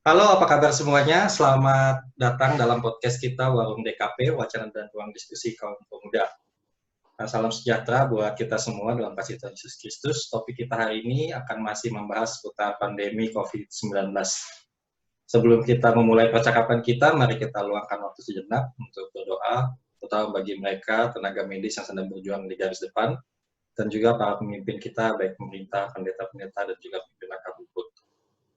Halo, apa kabar semuanya? Selamat datang dalam podcast kita Warung DKP, Wacana dan Ruang Diskusi Kaum Pemuda. Salam sejahtera buat kita semua dalam kasih Tuhan Yesus Kristus. Topik kita hari ini akan masih membahas seputar pandemi COVID-19. Sebelum kita memulai percakapan kita, mari kita luangkan waktu sejenak untuk berdoa, terutama bagi mereka tenaga medis yang sedang berjuang di garis depan, dan juga para pemimpin kita, baik pemerintah, pendeta-pendeta, dan juga pimpinan Kabuput.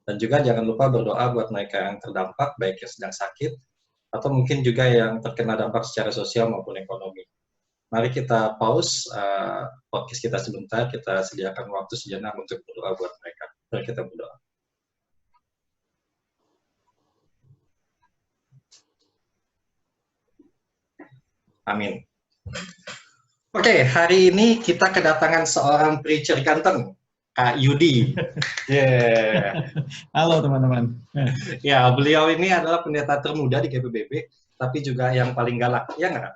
Dan juga jangan lupa berdoa buat mereka yang terdampak, baik yang sedang sakit, atau mungkin juga yang terkena dampak secara sosial maupun ekonomi. Mari kita pause podcast kita sebentar, kita sediakan waktu sejenak untuk berdoa buat mereka. Mari kita berdoa. Amin. Oke, hari ini kita kedatangan seorang preacher ganteng, Kak Yudi. Yeah. Halo teman-teman. Ya, beliau ini adalah pendeta termuda di GPBB, tapi juga yang paling galak, ya nggak?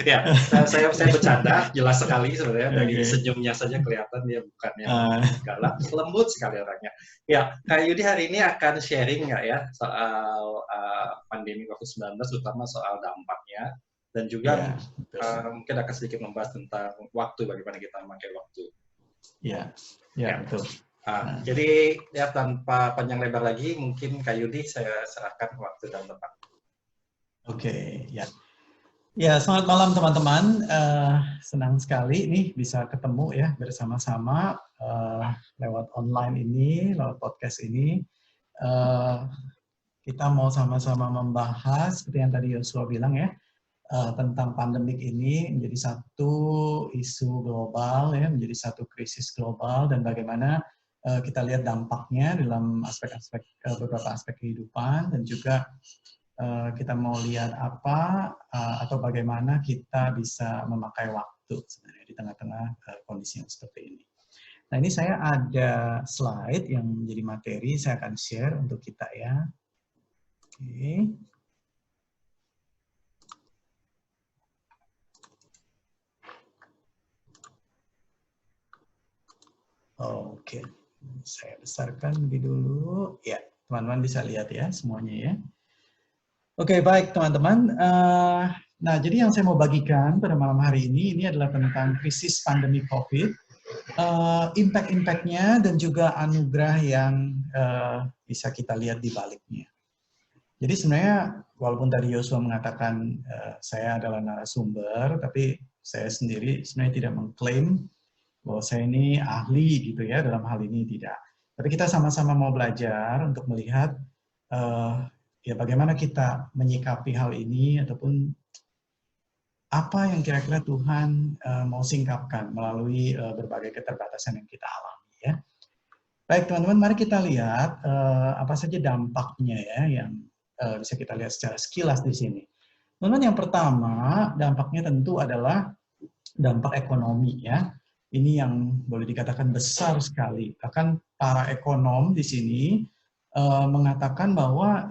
Ya, saya bercanda, jelas sekali sebenarnya dari senyumnya saja kelihatan dia bukan yang galak, lembut sekali orangnya. Ya, Kak Yudi hari ini akan sharing nggak ya soal pandemi COVID-19, terutama soal dampaknya, dan juga mungkin akan sedikit membahas tentang waktu, bagaimana kita memakai waktu. Ya, betul. Jadi ya tanpa panjang lebar lagi, mungkin Kak Yudi saya serahkan waktu dan tempat. Oke, ya. Ya, selamat malam teman-teman. Senang sekali nih bisa ketemu ya bersama-sama lewat online ini, lewat podcast ini. Kita mau sama-sama membahas seperti yang tadi Yosua bilang ya, tentang pandemik ini menjadi satu isu global ya, menjadi satu krisis global, dan bagaimana kita lihat dampaknya dalam aspek-aspek beberapa aspek kehidupan, dan juga kita mau lihat apa atau bagaimana kita bisa memakai waktu sebenarnya di tengah-tengah kondisi yang seperti ini. Nah, ini saya ada slide yang menjadi materi, saya akan share untuk kita ya. Oke. Oke, saya besarkan lebih dulu. Ya, teman-teman bisa lihat ya semuanya ya. Oke, baik teman-teman. Nah, jadi yang saya mau bagikan pada malam hari ini adalah tentang krisis pandemi COVID, impact-impactnya dan juga anugerah yang bisa kita lihat di baliknya. Jadi sebenarnya walaupun tadi Yosua mengatakan saya adalah narasumber, tapi saya sendiri sebenarnya tidak mengklaim bahwa saya ini ahli gitu ya dalam hal ini, tidak. Tapi kita sama-sama mau belajar untuk melihat ya bagaimana kita menyikapi hal ini, ataupun apa yang kira-kira Tuhan mau singkapkan melalui berbagai keterbatasan yang kita alami ya. Baik teman-teman, mari kita lihat apa saja dampaknya ya yang bisa kita lihat secara sekilas di sini. Teman-teman, yang pertama dampaknya tentu adalah dampak ekonomi ya. Ini yang boleh dikatakan besar sekali. Bahkan para ekonom di sini mengatakan bahwa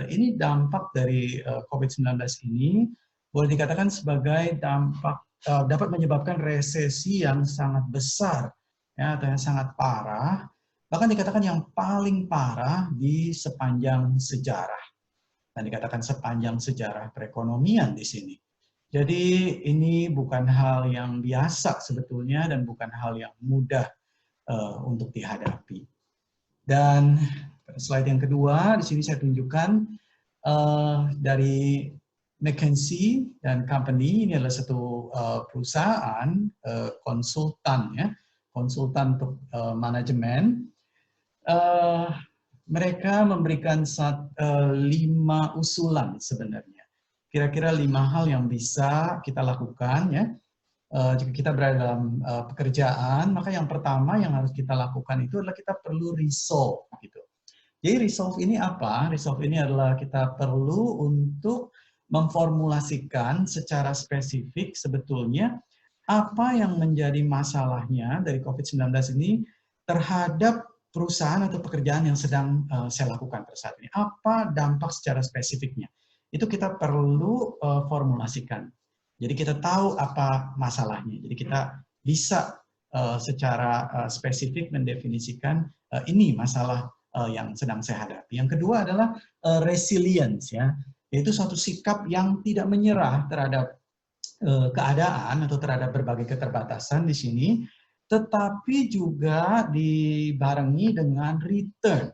ini dampak dari COVID-19 ini boleh dikatakan sebagai dampak dapat menyebabkan resesi yang sangat besar ya, atau yang sangat parah, bahkan dikatakan yang paling parah di sepanjang sejarah. Dan dikatakan sepanjang sejarah perekonomian di sini. Jadi ini bukan hal yang biasa sebetulnya dan bukan hal yang mudah untuk dihadapi. Dan slide yang kedua, di sini saya tunjukkan dari McKinsey dan Company. Ini adalah satu perusahaan konsultan ya, konsultan untuk manajemen. Mereka memberikan 5 usulan sebenarnya. Kira-kira 5 hal yang bisa kita lakukan ya. Jika kita berada dalam pekerjaan, maka yang pertama yang harus kita lakukan itu adalah kita perlu resolve gitu. Jadi resolve ini apa? Resolve ini adalah kita perlu untuk memformulasikan secara spesifik sebetulnya apa yang menjadi masalahnya dari COVID-19 ini terhadap perusahaan atau pekerjaan yang sedang saya lakukan pada saat ini. Apa dampak secara spesifiknya? Itu kita perlu formulasikan. Jadi kita tahu apa masalahnya. Jadi kita bisa secara spesifik mendefinisikan ini masalah yang sedang saya hadapi. Yang kedua adalah resilience, ya, yaitu suatu sikap yang tidak menyerah terhadap keadaan atau terhadap berbagai keterbatasan di sini, tetapi juga dibarengi dengan return.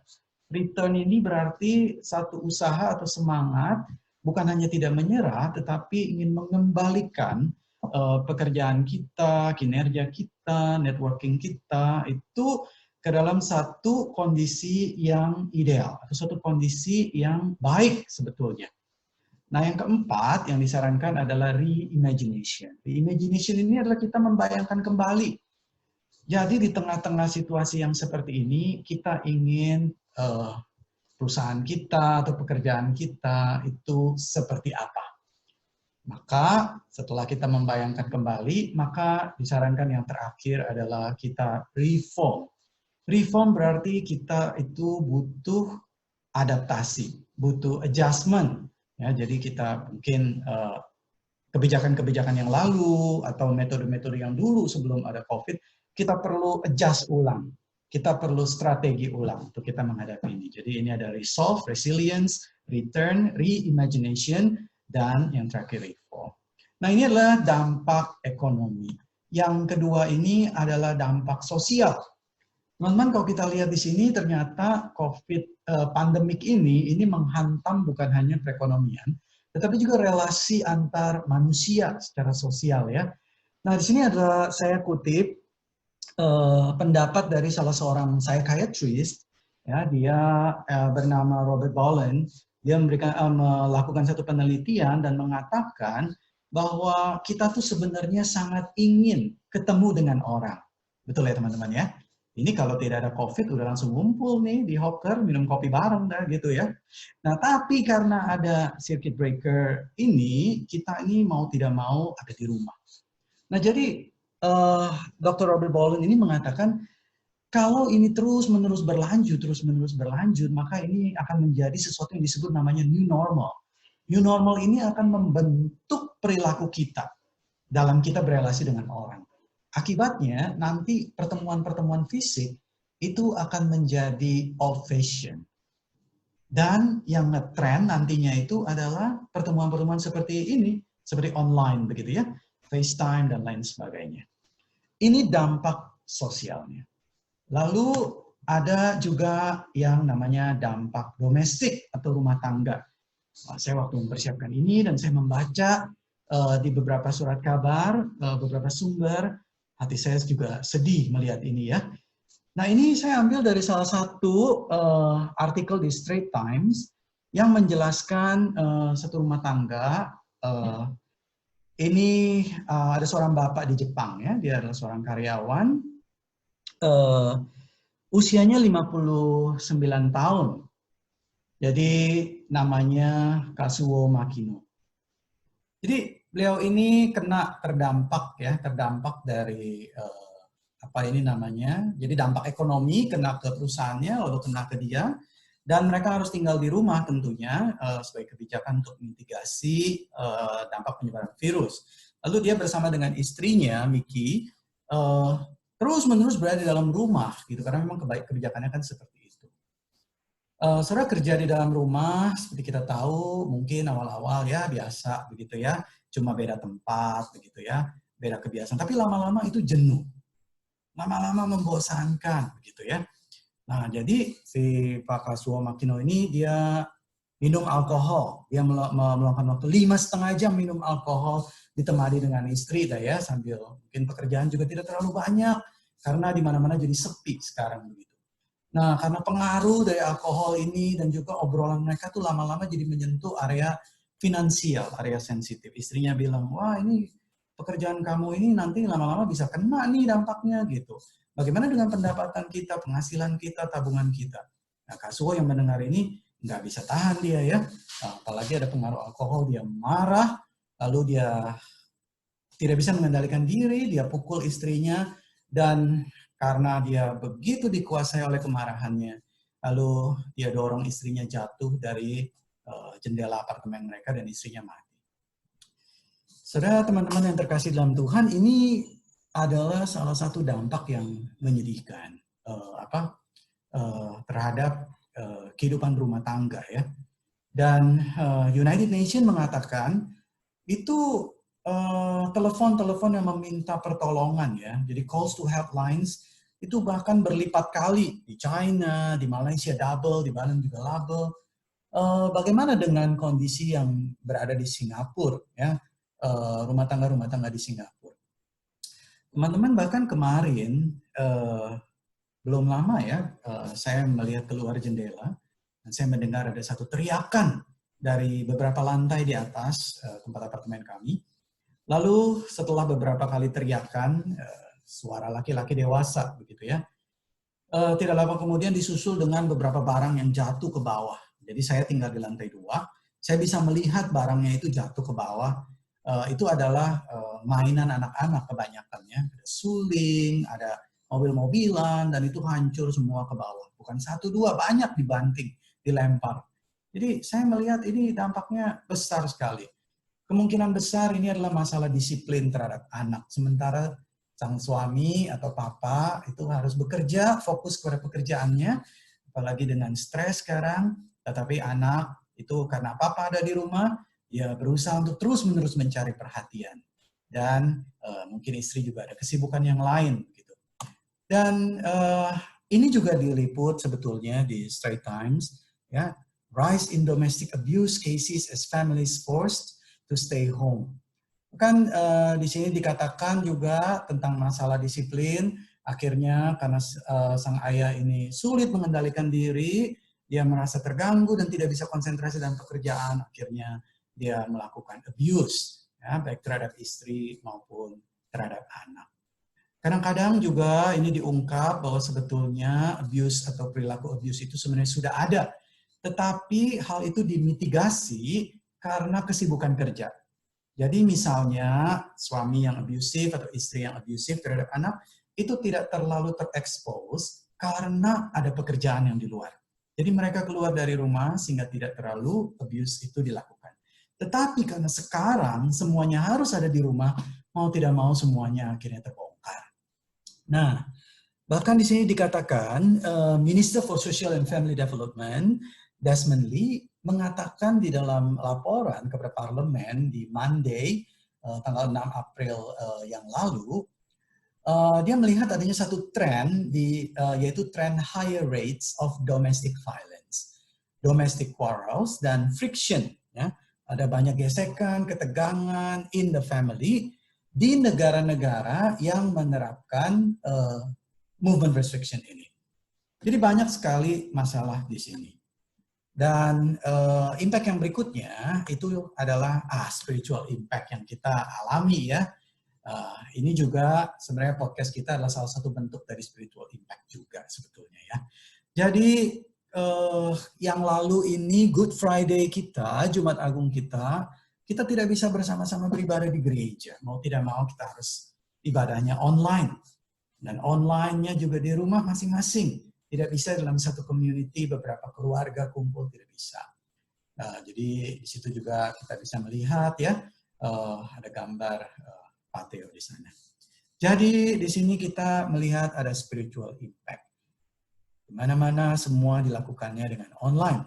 Return ini berarti satu usaha atau semangat, bukan hanya tidak menyerah, tetapi ingin mengembalikan pekerjaan kita, kinerja kita, networking kita, itu ke dalam satu kondisi yang ideal, atau satu kondisi yang baik sebetulnya. Nah, yang keempat yang disarankan adalah reimagination. Reimagination ini adalah kita membayangkan kembali. Jadi di tengah-tengah situasi yang seperti ini, kita ingin perusahaan kita atau pekerjaan kita itu seperti apa. Maka setelah kita membayangkan kembali, maka disarankan yang terakhir adalah kita reform. Reform berarti kita itu butuh adaptasi, butuh adjustment. Ya, jadi kita mungkin kebijakan-kebijakan yang lalu atau metode-metode yang dulu sebelum ada COVID, kita perlu adjust ulang. Kita perlu strategi ulang untuk kita menghadapi ini. Jadi ini ada resolve, resilience, return, reimagination, dan yang terakhir reform. Nah, ini adalah dampak ekonomi. Yang kedua ini adalah dampak sosial. Teman-teman, kalau kita lihat di sini ternyata COVID pandemik ini menghantam bukan hanya perekonomian, tetapi juga relasi antar manusia secara sosial, ya. Nah, di sini adalah saya kutip pendapat dari salah seorang psychiatrist, ya, dia bernama Robert Bolin. Dia melakukan satu penelitian dan mengatakan bahwa kita tuh sebenarnya sangat ingin ketemu dengan orang. Betul ya teman-teman ya? Ini kalau tidak ada COVID udah langsung ngumpul nih di Hawker, minum kopi bareng dah gitu ya. Nah, tapi karena ada circuit breaker ini, kita ini mau tidak mau ada di rumah. Nah, jadi Dr. Robert Bolin ini mengatakan kalau ini terus-menerus berlanjut, maka ini akan menjadi sesuatu yang disebut namanya new normal. New normal ini akan membentuk perilaku kita dalam kita berelasi dengan orang. Akibatnya nanti pertemuan-pertemuan fisik itu akan menjadi old fashion. Dan yang ngetrend nantinya itu adalah pertemuan-pertemuan seperti ini, seperti online begitu ya, FaceTime dan lain sebagainya. Ini dampak sosialnya. Lalu ada juga yang namanya dampak domestik atau rumah tangga. Nah, saya waktu mempersiapkan ini dan saya membaca di beberapa surat kabar, beberapa sumber, hati saya juga sedih melihat ini ya. Nah, ini saya ambil dari salah satu artikel di Straits Times yang menjelaskan satu rumah tangga. Ini ada seorang bapak di Jepang ya, dia adalah seorang karyawan, usianya 59 tahun. Jadi namanya Kazuo Makino. Jadi beliau ini terdampak dari apa ini namanya? Jadi dampak ekonomi kena ke perusahaannya, lalu kena ke dia. Dan mereka harus tinggal di rumah tentunya sebagai kebijakan untuk mitigasi dampak penyebaran virus. Lalu dia bersama dengan istrinya, Miki, terus-menerus berada di dalam rumah, gitu, karena memang kebijakannya kan seperti itu. Saudara kerja di dalam rumah, seperti kita tahu, mungkin awal-awal ya biasa, begitu ya, cuma beda tempat, begitu ya, beda kebiasaan. Tapi lama-lama itu jenuh, lama-lama membosankan, begitu ya. Nah, jadi si Pak Kazuo Makino ini dia minum alkohol. Dia meluangkan waktu 5,5 jam minum alkohol ditemani dengan istri dah ya, sambil mungkin pekerjaan juga tidak terlalu banyak karena di mana-mana jadi sepi sekarang begitu. Nah, karena pengaruh dari alkohol ini dan juga obrolan mereka tuh lama-lama jadi menyentuh area finansial, area sensitif. Istrinya bilang, "Wah, ini pekerjaan kamu ini nanti lama-lama bisa kena nih dampaknya," gitu. Bagaimana dengan pendapatan kita, penghasilan kita, tabungan kita? Nah, Kazuo yang mendengar ini nggak bisa tahan dia ya. Nah, apalagi ada pengaruh alkohol, dia marah, lalu dia tidak bisa mengendalikan diri, dia pukul istrinya, dan karena dia begitu dikuasai oleh kemarahannya, lalu dia dorong istrinya jatuh dari jendela apartemen mereka dan istrinya mati. Saudara, teman-teman yang terkasih dalam Tuhan, ini adalah salah satu dampak yang menyedihkan. terhadap kehidupan rumah tangga ya. Dan United Nations mengatakan itu telepon-telepon yang meminta pertolongan ya. Jadi calls to helplines itu bahkan berlipat kali di China, di Malaysia double, di Bali juga double. Bagaimana dengan kondisi yang berada di Singapura ya, rumah tangga di Singapura? Teman-teman bahkan kemarin belum lama ya, saya melihat keluar jendela dan saya mendengar ada satu teriakan dari beberapa lantai di atas tempat apartemen kami. Lalu setelah beberapa kali teriakan, suara laki-laki dewasa begitu ya, tidak lama kemudian disusul dengan beberapa barang yang jatuh ke bawah. Jadi saya tinggal di lantai 2, saya bisa melihat barangnya itu jatuh ke bawah. Itu adalah mainan anak-anak kebanyakannya. Ada suling, ada mobil-mobilan, dan itu hancur semua ke bawah. Bukan 1, 2, banyak dibanting, dilempar. Jadi saya melihat ini dampaknya besar sekali. Kemungkinan besar ini adalah masalah disiplin terhadap anak. Sementara sang suami atau papa itu harus bekerja, fokus kepada pekerjaannya, apalagi dengan stres sekarang. Tetapi anak itu karena papa ada di rumah, ya berusaha untuk terus-menerus mencari perhatian. Dan mungkin istri juga ada kesibukan yang lain. Gitu. Dan ini juga diliput sebetulnya di Straits Times, ya, rise in domestic abuse cases as families forced to stay home. Kan di sini dikatakan juga tentang masalah disiplin. Akhirnya karena sang ayah ini sulit mengendalikan diri, dia merasa terganggu dan tidak bisa konsentrasi dalam pekerjaan. Akhirnya dia melakukan abuse, ya, baik terhadap istri maupun terhadap anak. Kadang-kadang juga ini diungkap bahwa sebetulnya abuse atau perilaku abuse itu sebenarnya sudah ada. Tetapi hal itu dimitigasi karena kesibukan kerja. Jadi misalnya suami yang abusive atau istri yang abusive terhadap anak itu tidak terlalu terekspos karena ada pekerjaan yang di luar. Jadi mereka keluar dari rumah sehingga tidak terlalu abuse itu dilakukan. Tetapi karena sekarang semuanya harus ada di rumah, mau tidak mau semuanya akhirnya terbongkar. Nah, bahkan di sini dikatakan Minister for Social and Family Development, Desmond Lee, mengatakan di dalam laporan kepada parlemen di Monday, tanggal 6 April yang lalu, dia melihat adanya satu tren yaitu tren higher rates of domestic violence, domestic quarrels dan friction. Ya. Ada banyak gesekan, ketegangan in the family di negara-negara yang menerapkan movement restriction ini. Jadi banyak sekali masalah di sini. Dan impact yang berikutnya itu adalah spiritual impact yang kita alami ya. Ini juga sebenarnya podcast kita adalah salah satu bentuk dari spiritual impact juga sebetulnya ya. Jadi yang lalu ini Good Friday kita, Jumat Agung kita tidak bisa bersama-sama beribadah di gereja. Mau tidak mau kita harus ibadahnya online. Dan online-nya juga di rumah masing-masing. Tidak bisa dalam satu community beberapa keluarga kumpul, tidak bisa. Jadi di situ juga kita bisa melihat ya, ada gambar patio di sana. Jadi di sini kita melihat ada spiritual impact. Di mana-mana semua dilakukannya dengan online.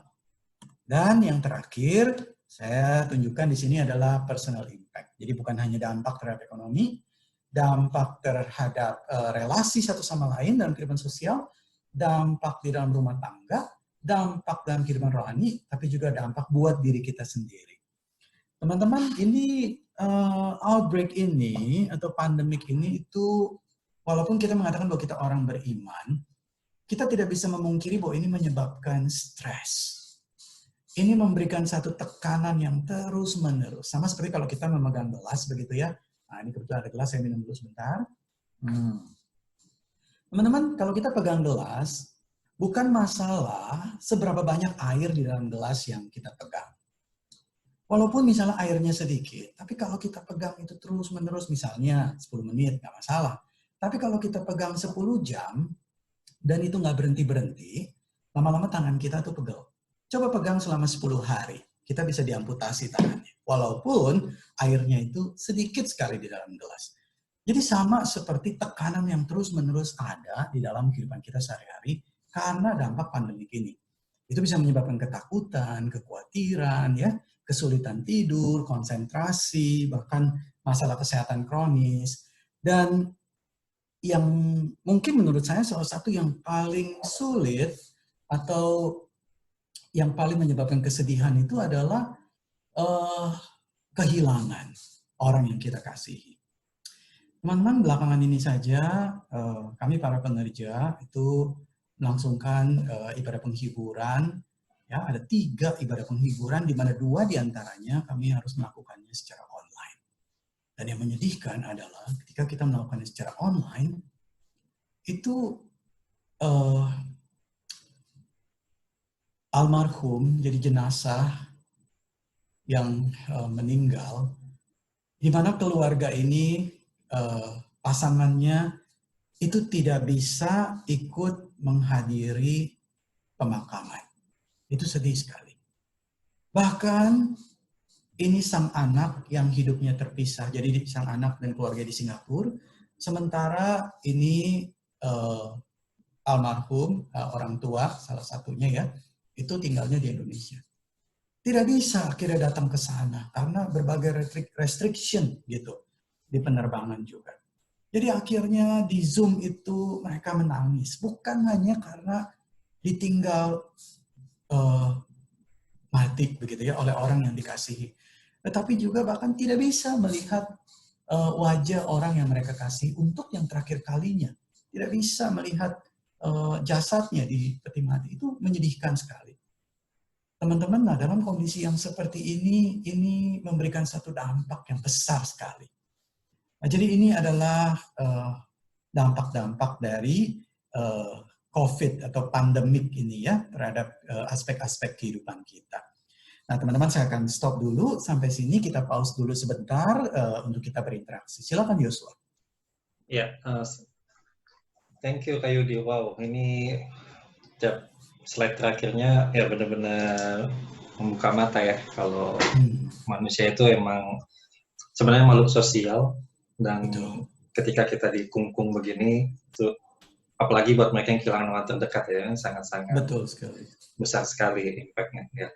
Dan yang terakhir saya tunjukkan di sini adalah personal impact. Jadi bukan hanya dampak terhadap ekonomi, dampak terhadap relasi satu sama lain dalam kehidupan sosial, dampak di dalam rumah tangga, dampak dalam kehidupan rohani, tapi juga dampak buat diri kita sendiri. Teman-teman, ini outbreak ini atau pandemik ini itu walaupun kita mengatakan bahwa kita orang beriman, kita tidak bisa memungkiri bahwa ini menyebabkan stres. Ini memberikan satu tekanan yang terus-menerus. Sama seperti kalau kita memegang gelas begitu ya. Nah, ini kebetulan ada gelas, saya minum dulu sebentar. Teman-teman, kalau kita pegang gelas, bukan masalah seberapa banyak air di dalam gelas yang kita pegang. Walaupun misalnya airnya sedikit, tapi kalau kita pegang itu terus-menerus, misalnya 10 menit, nggak masalah. Tapi kalau kita pegang 10 jam, dan itu nggak berhenti-berhenti, lama-lama tangan kita tuh pegel. Coba pegang selama 10 hari, kita bisa diamputasi tangannya. Walaupun airnya itu sedikit sekali di dalam gelas. Jadi sama seperti tekanan yang terus-menerus ada di dalam kehidupan kita sehari-hari, karena dampak pandemi ini. Itu bisa menyebabkan ketakutan, kekhawatiran, ya, kesulitan tidur, konsentrasi, bahkan masalah kesehatan kronis. Dan yang mungkin menurut saya salah satu yang paling sulit atau yang paling menyebabkan kesedihan itu adalah kehilangan orang yang kita kasihi. Teman-teman, belakangan ini saja kami para pekerja itu melangsungkan ibadah penghiburan. Ya, ada 3 ibadah penghiburan, di mana 2 diantaranya kami harus melakukannya secara online. Dan yang menyedihkan adalah ketika kita melakukannya secara online, itu almarhum jadi jenazah yang meninggal, di mana keluarga ini pasangannya itu tidak bisa ikut menghadiri pemakaman. Itu sedih sekali. Bahkan ini sang anak yang hidupnya terpisah. Jadi sang anak dan keluarga di Singapura, sementara ini almarhum orang tua salah satunya ya, itu tinggalnya di Indonesia. Tidak bisa akhirnya datang ke sana karena berbagai restriction gitu di penerbangan juga. Jadi akhirnya di Zoom itu mereka menangis, bukan hanya karena ditinggal mati begitu ya oleh orang yang dikasihi, tetapi juga bahkan tidak bisa melihat wajah orang yang mereka kasih untuk yang terakhir kalinya, tidak bisa melihat jasadnya di peti mati. Itu menyedihkan sekali. Teman-teman, nah dalam kondisi yang seperti ini memberikan satu dampak yang besar sekali. Nah, jadi ini adalah dampak-dampak dari COVID atau pandemik ini ya terhadap aspek-aspek kehidupan kita. Nah, teman-teman, saya akan stop dulu sampai sini, kita pause dulu sebentar untuk kita berinteraksi. Silakan Yosua. Ya, thank you Kak Yudi. Wow, ini slide terakhirnya ya benar-benar membuka mata ya kalau manusia itu emang sebenarnya makhluk sosial, dan betul, ketika kita dikungkung begini itu apalagi buat mereka yang kehilangan orang terdekat ya, sangat-sangat betul sekali, besar sekali impact-nya ya.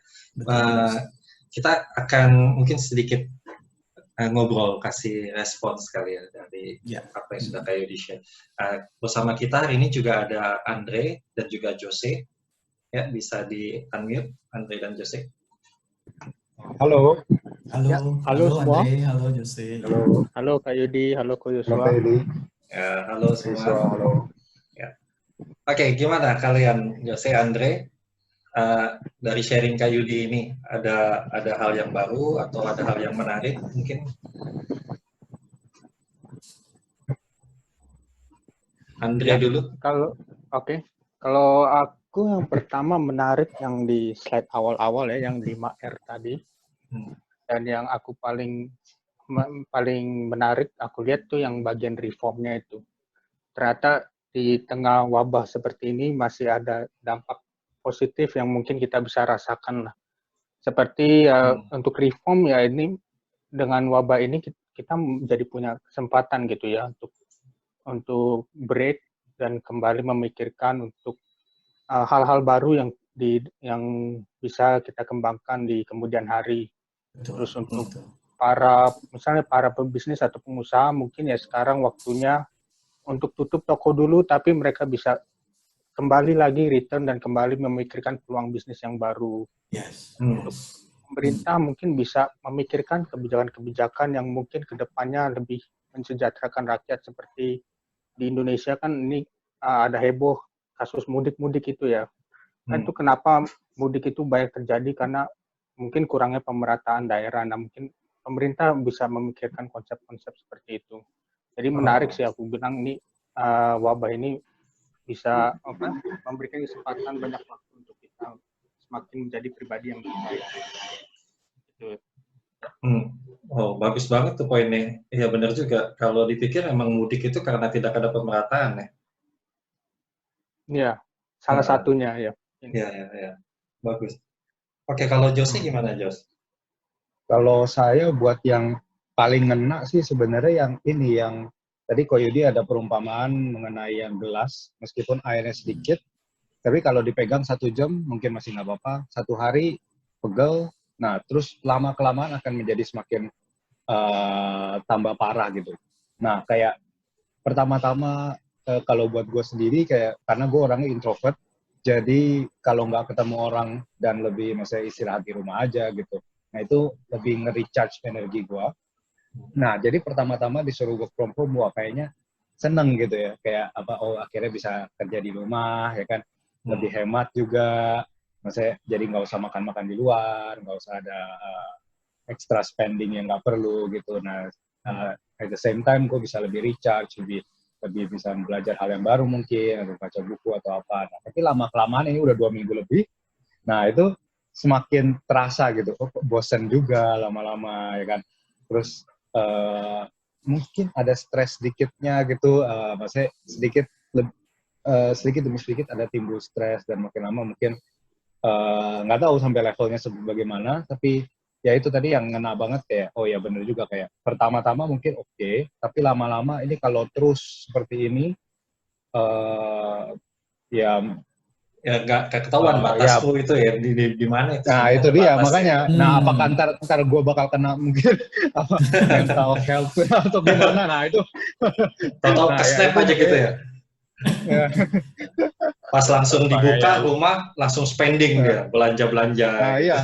Kita akan mungkin sedikit ngobrol, kasih respons sekali ya dari apa yang sudah Kak Yudi share. Bersama kita hari ini juga ada Andre dan juga Jose. Ya, bisa di-unmute Andre dan Jose. Halo. Halo, ya, halo semua. Andre, halo Jose. Halo Kak Yudi, halo Ko Yosua. Halo Kak Yudi. Ya, halo semua. Halo. Ya. Oke, gimana kalian Jose, Andre? Dari sharing Kak Yudi ini ada hal yang baru atau ada hal yang menarik mungkin? Andre ya, dulu. Kalau aku yang pertama menarik yang di slide awal-awal ya, yang 5R tadi. Dan yang aku paling menarik aku lihat tuh yang bagian reformnya itu. Ternyata di tengah wabah seperti ini masih ada dampak positif yang mungkin kita bisa rasakan lah. Seperti untuk reform ya, ini dengan wabah ini kita jadi punya kesempatan gitu ya untuk break dan kembali memikirkan untuk hal-hal baru yang bisa kita kembangkan di kemudian hari. Terus untuk misalnya para pebisnis atau pengusaha mungkin ya sekarang waktunya untuk tutup toko dulu, tapi mereka bisa kembali lagi return dan kembali memikirkan peluang bisnis yang baru. Untuk pemerintah mungkin bisa memikirkan kebijakan-kebijakan yang mungkin kedepannya lebih mensejahterakan rakyat, seperti di Indonesia kan ini ada heboh kasus mudik-mudik itu ya. Kan itu kenapa mudik itu banyak terjadi karena mungkin kurangnya pemerataan daerah. Nah, mungkin pemerintah bisa memikirkan konsep-konsep seperti itu. Jadi menarik sih aku bilang ini wabah ini bisa memberikan kesempatan banyak waktu untuk kita semakin menjadi pribadi yang lebih baik. Gitu. Oh, bagus banget tuh poinnya. Iya benar juga. Kalau dipikir emang mudik itu karena tidak ada pemerataan ya. Iya, salah satunya ya. Iya. Bagus. Oke, kalau Jose gimana, Jos? Kalau saya buat yang paling ngena sih sebenarnya yang ini, yang tadi Ko Yudi ada perumpamaan mengenai yang gelas, meskipun airnya sedikit, Tapi kalau dipegang 1 jam mungkin masih nggak apa-apa. 1 hari pegel. Nah, terus lama-kelamaan akan menjadi semakin tambah parah gitu. Nah, kayak pertama-tama kalau buat gue sendiri kayak karena gue orangnya introvert, jadi kalau nggak ketemu orang dan lebih misalnya istirahat di rumah aja gitu. Nah, itu lebih nge-recharge energi gue. Nah, jadi pertama-tama disuruh work from home, wah kayaknya seneng gitu ya. Kayak apa, oh akhirnya bisa kerja di rumah, ya kan. Lebih hemat juga. Maksudnya jadi nggak usah makan-makan di luar, nggak usah ada extra spending yang nggak perlu gitu. Nah, at the same time gue bisa lebih recharge, lebih bisa belajar hal yang baru mungkin, atau baca buku atau apa. Nah, tapi lama-kelamaan ini udah 2 minggu lebih. Nah, itu semakin terasa gitu. Oh, bosen juga lama-lama, ya kan. Terus mungkin ada stres sedikitnya gitu, maksudnya sedikit demi sedikit ada timbul stres dan makin lama mungkin nggak tahu sampai levelnya bagaimana, tapi ya itu tadi yang ngena banget kayak oh ya bener juga kayak pertama-tama mungkin oke, tapi lama-lama ini kalau terus seperti ini ya nggak ketahuan batasku itu ya di mana itu. Nah itu dia makanya. Nah apakah ntar gue bakal kena mungkin apa mental health atau gimana? Nah itu. Tahu ke snap aja gitu ya. Pas langsung dibuka rumah langsung spending dia, belanja nah, iya.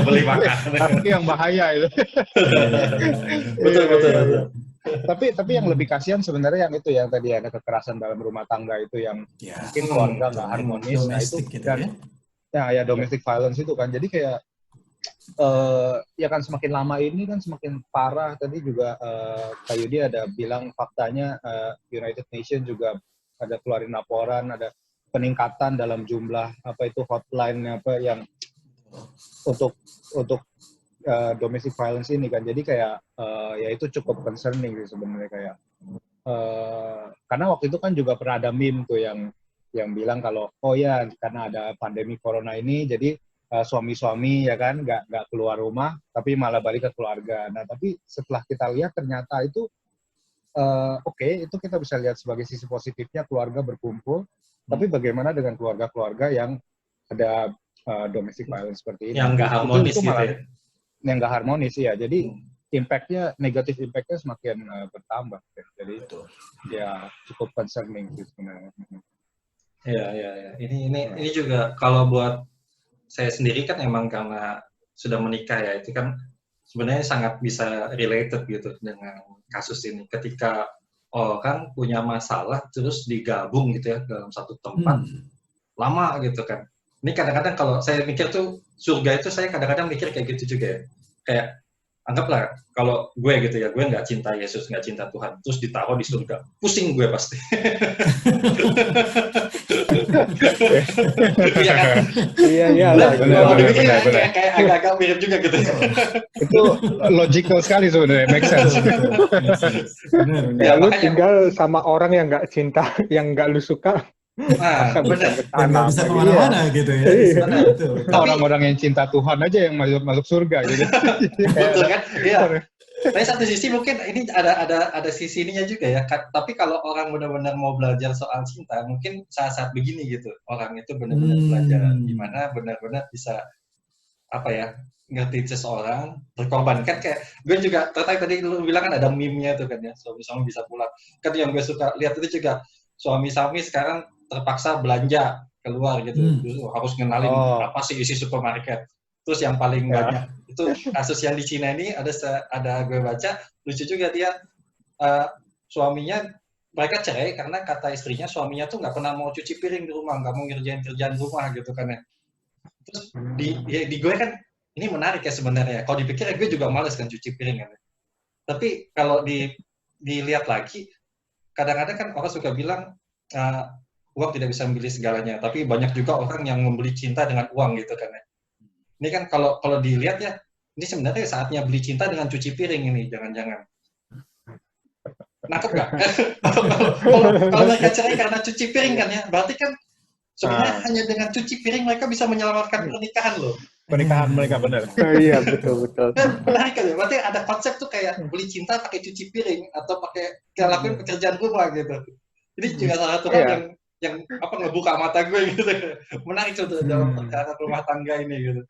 beli makanan. Itu yang bahaya itu. betul. Tapi yang lebih kasihan sebenarnya yang itu yang tadi ada kekerasan dalam rumah tangga itu yang mungkin keluarga nggak harmonis. Nah itu gitu, dan ya domestic violence itu kan. Jadi kayak ya kan semakin lama ini kan semakin parah. Tadi juga Kak Yudi ada bilang faktanya United Nations juga ada keluarin laporan, ada peningkatan dalam jumlah apa itu hotline apa yang untuk domestic violence ini kan. Jadi kayak ya itu cukup concerning sih sebenarnya kayak karena waktu itu kan juga pernah ada meme tuh yang bilang kalau oh ya karena ada pandemi corona ini jadi suami-suami ya kan nggak keluar rumah tapi malah balik ke keluarga. Nah tapi setelah kita lihat ternyata itu oke, itu kita bisa lihat sebagai sisi positifnya keluarga berkumpul. Tapi bagaimana dengan keluarga-keluarga yang ada domestic violence seperti ini? Yang nggak harmonis itu gitu ya? Yang nggak harmonis ya. Jadi negatif impactnya semakin bertambah. Jadi ya cukup concerning sih sebenarnya. Iya. Ini juga kalau buat saya sendiri kan emang karena sudah menikah ya, itu kan sebenarnya sangat bisa related gitu dengan kasus ini. Ketika orang punya masalah terus digabung gitu ya dalam satu tempat lama gitu kan. Ini kadang-kadang kalau saya mikir tuh surga itu saya kadang-kadang mikir kayak gitu juga ya. Kayak anggaplah kalau gue gitu ya, gue nggak cinta Yesus, nggak cinta Tuhan, terus ditaruh di surga, pusing gue pasti. Iya. Benar. Kayak agak-agak mirip juga gitu. Itu logical sekali sebenarnya, make sense. Ya, lu tinggal sama orang yang nggak cinta, yang nggak lu suka. Benar. Nggak bisa kemana-mana gitu ya. Betul. Orang-orang yang cinta Tuhan aja yang masuk surga gitu. Betul kan? Iya. Tapi satu sisi mungkin ini ada sisi ininya juga ya. Tapi kalau orang benar-benar mau belajar soal cinta, mungkin saat-saat begini gitu. Orang itu benar-benar belajar gimana benar-benar bisa apa ya ngerti seseorang berkorban kan. Kayak gue juga tertarik tadi lu bilang kan ada meme-nya tuh kan ya, suami-suami bisa pulang. Kan yang gue suka lihat itu juga suami-suami sekarang terpaksa belanja keluar gitu, harus ngenalin apa sih isi supermarket. Terus yang paling banyak itu kasus yang di Cina ini ada gue baca lucu juga dia suaminya mereka cerai karena kata istrinya suaminya tuh nggak pernah mau cuci piring di rumah, nggak mau ngerjain kerjaan rumah gitu kan ya. Terus di gue kan ini menarik ya sebenarnya. Kalau dipikir gue juga males kan cuci piring kan. Tapi kalau dilihat lagi kadang-kadang kan orang suka bilang uang tidak bisa membeli segalanya, tapi banyak juga orang yang membeli cinta dengan uang gitu kan ya. Ini kan kalau dilihat ya, ini sebenarnya saatnya beli cinta dengan cuci piring ini, jangan-jangan. Nangkep nggak? Kalau mereka cerai karena cuci piring kan ya, berarti kan sebenarnya hanya dengan cuci piring mereka bisa menyelamatkan pernikahan loh. Pernikahan mereka benar. Iya betul. Menarik kan ya, berarti ada konsep tuh kayak beli cinta pakai cuci piring atau pakai lakuin pekerjaan rumah gitu. Ini juga salah satu hal yang ngebuka mata gue gitu. Menarik tuh dalam perkara rumah tangga ini gitu.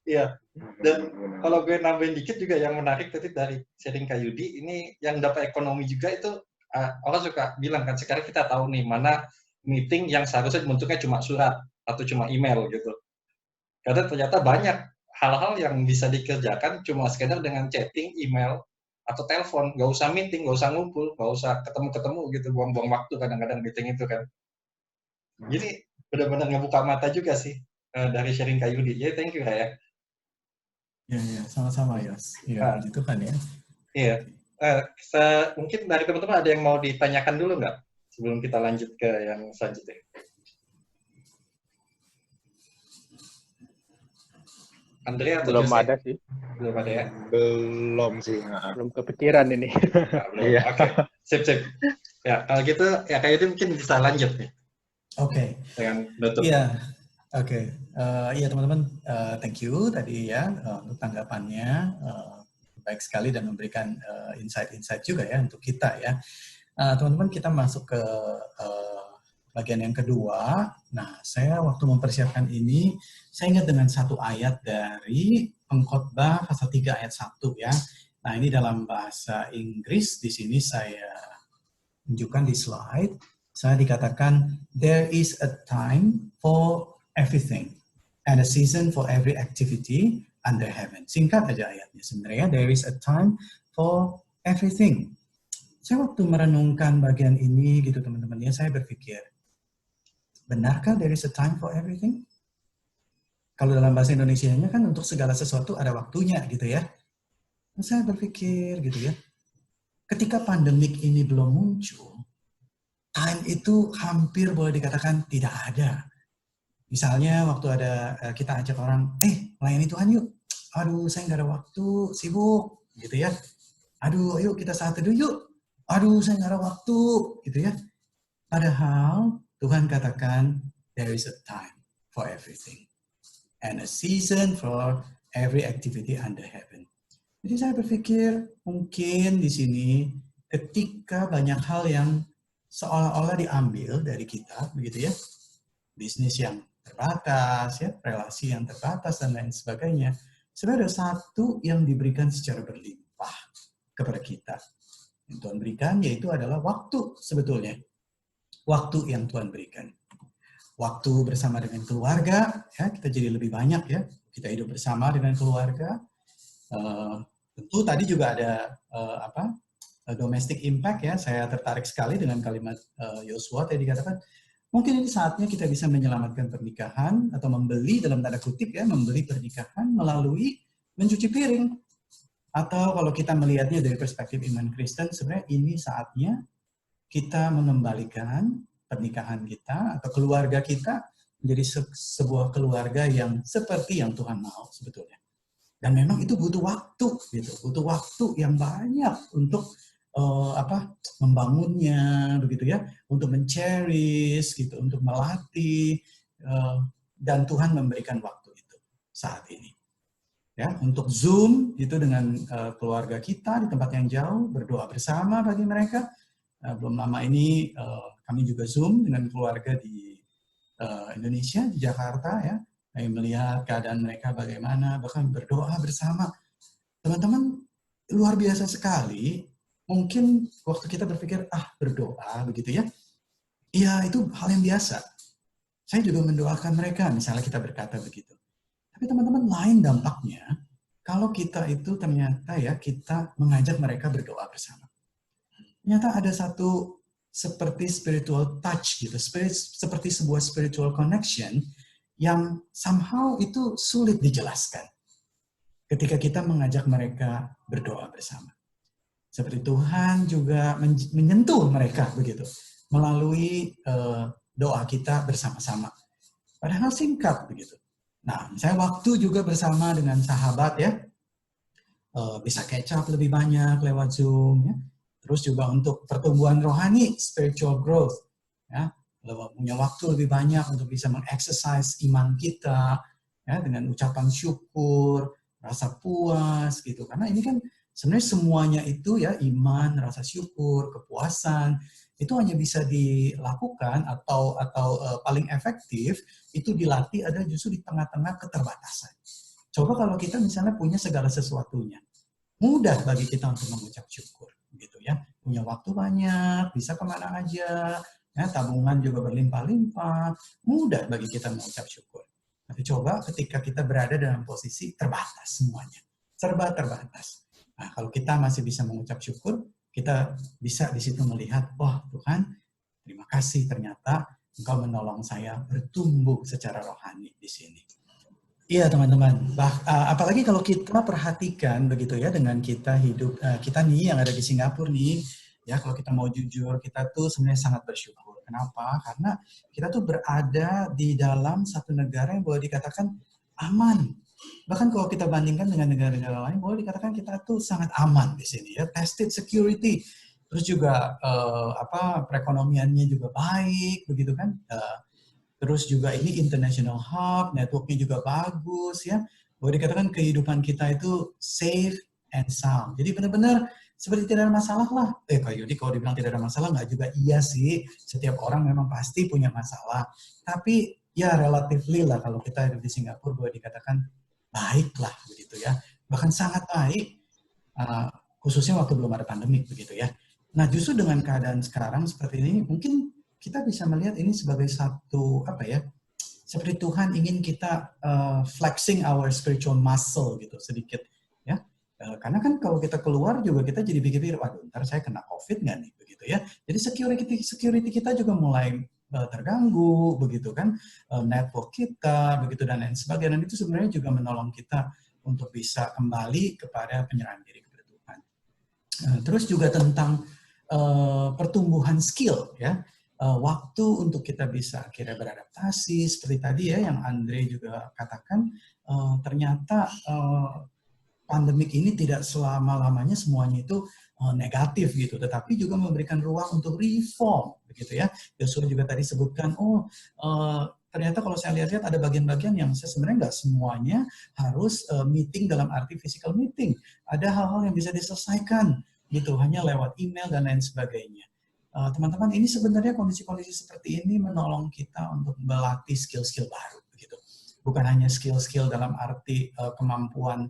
Iya. Dan kalau gue nambahin dikit juga yang menarik tadi dari sharing Kak Yudi, ini yang dapat ekonomi juga itu orang suka bilang kan sekarang kita tahu nih mana meeting yang seharusnya bentuknya cuma surat atau cuma email gitu. Karena ternyata banyak hal-hal yang bisa dikerjakan cuma sekedar dengan chatting, email, atau telepon. Nggak usah meeting, nggak usah ngumpul, nggak usah ketemu-ketemu gitu, buang-buang waktu kadang-kadang meeting itu kan. Jadi benar-benar ngebuka mata juga sih dari sharing Kak Yudi. Jadi thank you Kak ya. Ya, sama-sama Yos. Iya, puji Tuhan ya. Iya. Mungkin dari teman-teman ada yang mau ditanyakan dulu nggak? Sebelum kita lanjut ke yang selanjutnya. Andrea atau Belum Jose? ada sih. Belum ada ya? Belum sih. Belum kepikiran ini. Belum. Oke. Sip. Ya, kalau gitu ya kayak itu mungkin bisa lanjut nih. Oke. Dengan nutup. Iya. Oke. Iya teman-teman, thank you tadi ya untuk tanggapannya. Baik sekali dan memberikan insight-insight juga ya untuk kita ya. Teman-teman, kita masuk ke bagian yang kedua. Nah, saya waktu mempersiapkan ini, saya ingat dengan satu ayat dari Pengkhotbah pasal 3 ayat 1 ya. Nah, ini dalam bahasa Inggris, di sini saya tunjukkan di slide. Saya dikatakan, there is a time for everything and a season for every activity under heaven. Singkat aja ayatnya sebenarnya, there is a time for everything. Saya waktu merenungkan bagian ini gitu teman-teman ya, saya berpikir, benarkah there is a time for everything? Kalau dalam bahasa Indonesianya kan untuk segala sesuatu ada waktunya gitu ya. Saya berpikir gitu ya, ketika pandemik ini belum muncul, time itu hampir boleh dikatakan tidak ada. Misalnya waktu ada kita ajak orang, melayani Tuhan yuk. Aduh, saya nggak ada waktu, sibuk gitu ya. Aduh, yuk kita saat teduh yuk. Aduh, saya nggak ada waktu, gitu ya. Padahal Tuhan katakan, there is a time for everything. And a season for every activity under heaven. Jadi saya berpikir, mungkin di sini, ketika banyak hal yang seolah-olah diambil dari kita, begitu ya, bisnis yang terbatas, ya, relasi yang terbatas, dan lain sebagainya, sebenarnya ada satu yang diberikan secara berlimpah kepada kita. Yang Tuhan berikan yaitu adalah waktu sebetulnya. Waktu yang Tuhan berikan. Waktu bersama dengan keluarga, ya, kita jadi lebih banyak ya. Kita hidup bersama dengan keluarga. Tentu tadi juga ada domestic impact ya. Saya tertarik sekali dengan kalimat Yosua tadi dikatakan, mungkin ini saatnya kita bisa menyelamatkan pernikahan atau membeli dalam tanda kutip ya, membeli pernikahan melalui mencuci piring. Atau kalau kita melihatnya dari perspektif iman Kristen, sebenarnya ini saatnya kita mengembalikan pernikahan kita atau keluarga kita menjadi sebuah keluarga yang seperti yang Tuhan mau sebetulnya. Dan memang itu butuh waktu, gitu, butuh waktu yang banyak untuk membangunnya, begitu ya, untuk men-cherish, gitu, untuk melatih, dan Tuhan memberikan waktu itu saat ini. Ya, untuk Zoom itu dengan keluarga kita di tempat yang jauh, berdoa bersama bagi mereka. Belum lama ini kami juga Zoom dengan keluarga di Indonesia, di Jakarta ya. Kami melihat keadaan mereka bagaimana, bahkan berdoa bersama. Teman-teman, luar biasa sekali. Mungkin waktu kita berpikir, berdoa begitu ya. Iya, itu hal yang biasa. Saya juga mendoakan mereka, misalnya kita berkata begitu. Tapi teman-teman, lain dampaknya kalau kita itu ternyata ya kita mengajak mereka berdoa bersama. Ternyata ada satu seperti spiritual touch gitu, seperti sebuah spiritual connection yang somehow itu sulit dijelaskan ketika kita mengajak mereka berdoa bersama. Seperti Tuhan juga menyentuh mereka begitu melalui doa kita bersama-sama. Padahal singkat begitu. Nah, saya waktu juga bersama dengan sahabat ya, bisa catch up lebih banyak lewat Zoom ya. Terus juga untuk pertumbuhan rohani, spiritual growth ya, punya waktu lebih banyak untuk bisa mengexercise iman kita ya dengan ucapan syukur, rasa puas gitu. Karena ini kan Sebenarnya semuanya itu ya, iman, rasa syukur, kepuasan, itu hanya bisa dilakukan atau paling efektif itu dilatih ada justru di tengah-tengah keterbatasan. Coba kalau kita misalnya punya segala sesuatunya, mudah bagi kita untuk mengucap syukur, gitu ya. Punya waktu banyak, bisa kemana aja, ya, tabungan juga berlimpah-limpah, mudah bagi kita mengucap syukur. Tapi coba ketika kita berada dalam posisi terbatas semuanya, serba terbatas. Nah, kalau kita masih bisa mengucap syukur, kita bisa di situ melihat, wah Tuhan, terima kasih ternyata Engkau menolong saya bertumbuh secara rohani di sini. Iya teman-teman, apalagi kalau kita perhatikan begitu ya dengan kita hidup, kita nih yang ada di Singapura nih, ya kalau kita mau jujur, kita tuh sebenarnya sangat bersyukur. Kenapa? Karena kita tuh berada di dalam satu negara yang boleh dikatakan aman. Bahkan kalau kita bandingkan dengan negara-negara lain, boleh dikatakan kita tuh sangat aman di sini ya, tested security. Terus juga perekonomiannya juga baik, begitu kan? Terus juga ini international hub, networknya juga bagus ya. Boleh dikatakan kehidupan kita itu safe and sound. Jadi benar-benar seperti tidak ada masalah lah. Kak Yudi kalau dibilang tidak ada masalah, nggak juga iya sih. Setiap orang memang pasti punya masalah. Tapi ya relatively lah kalau kita hidup di Singapura boleh dikatakan baik lah begitu ya. Bahkan sangat baik, khususnya waktu belum ada pandemik begitu ya. Nah justru dengan keadaan sekarang seperti ini, mungkin kita bisa melihat ini sebagai satu seperti Tuhan ingin kita flexing our spiritual muscle gitu sedikit ya. Karena kan kalau kita keluar juga kita jadi pikir-pikir, waduh ntar saya kena COVID nggak nih begitu ya. Jadi security kita juga mulai terganggu begitu kan, network kita begitu dan lain sebagainya. Dan itu sebenarnya juga menolong kita untuk bisa kembali kepada penyerahan diri kepada Tuhan. Terus juga tentang pertumbuhan skill ya. Waktu untuk kita bisa akhirnya beradaptasi seperti tadi ya yang Andre juga katakan, ternyata pandemik ini tidak selama-lamanya semuanya itu negatif gitu, tetapi juga memberikan ruang untuk reform begitu ya. Yosua juga tadi sebutkan, ternyata kalau saya lihat-lihat ada bagian-bagian yang sebenarnya nggak semuanya harus meeting dalam arti physical meeting. Ada hal-hal yang bisa diselesaikan gitu hanya lewat email dan lain sebagainya. Teman-teman, ini sebenarnya kondisi-kondisi seperti ini menolong kita untuk melatih skill-skill baru begitu. Bukan hanya skill-skill dalam arti kemampuan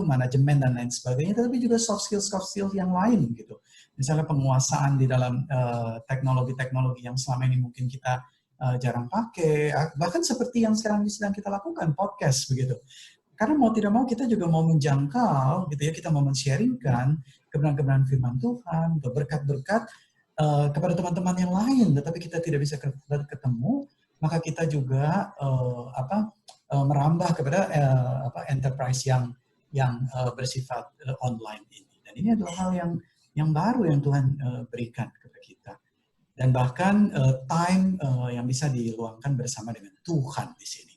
manajemen dan lain sebagainya, tapi juga soft skill yang lain gitu. Misalnya penguasaan di dalam teknologi-teknologi yang selama ini mungkin kita jarang pakai, bahkan seperti yang sekarang sedang kita lakukan, podcast begitu. Karena mau tidak mau kita juga mau menjangkau gitu ya, kita mau men-sharingkan kebenaran-kebenaran firman Tuhan, berkat-berkat kepada teman-teman yang lain, tetapi kita tidak bisa ketemu, maka kita juga merambah kepada enterprise yang bersifat online ini. Dan ini adalah hal yang baru yang Tuhan berikan kepada kita. Dan bahkan time yang bisa diluangkan bersama dengan Tuhan di sini.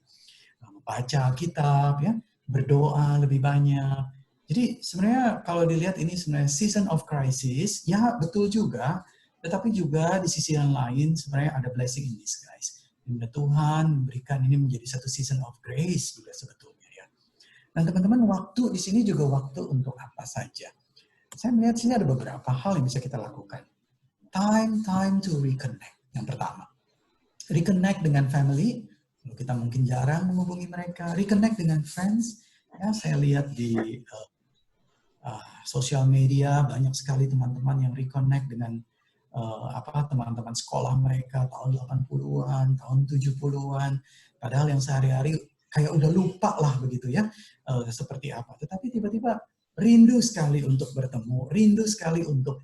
Membaca kitab, ya, berdoa lebih banyak. Jadi sebenarnya kalau dilihat ini sebenarnya season of crisis, ya betul juga, tetapi juga di sisi yang lain sebenarnya ada blessing in disguise. Dimana Tuhan memberikan ini menjadi satu season of grace juga sebetulnya ya. Dan teman-teman, waktu di sini juga waktu untuk apa saja. Saya melihat sini ada beberapa hal yang bisa kita lakukan. Time to reconnect. Yang pertama, reconnect dengan family. Kalau kita mungkin jarang menghubungi mereka, reconnect dengan friends. Ya, saya lihat di sosial media banyak sekali teman-teman yang reconnect dengan teman-teman sekolah mereka tahun 80-an, tahun 70-an. Padahal yang sehari-hari kayak udah lupa lah begitu ya, seperti apa. Tetapi tiba-tiba rindu sekali untuk bertemu, rindu sekali untuk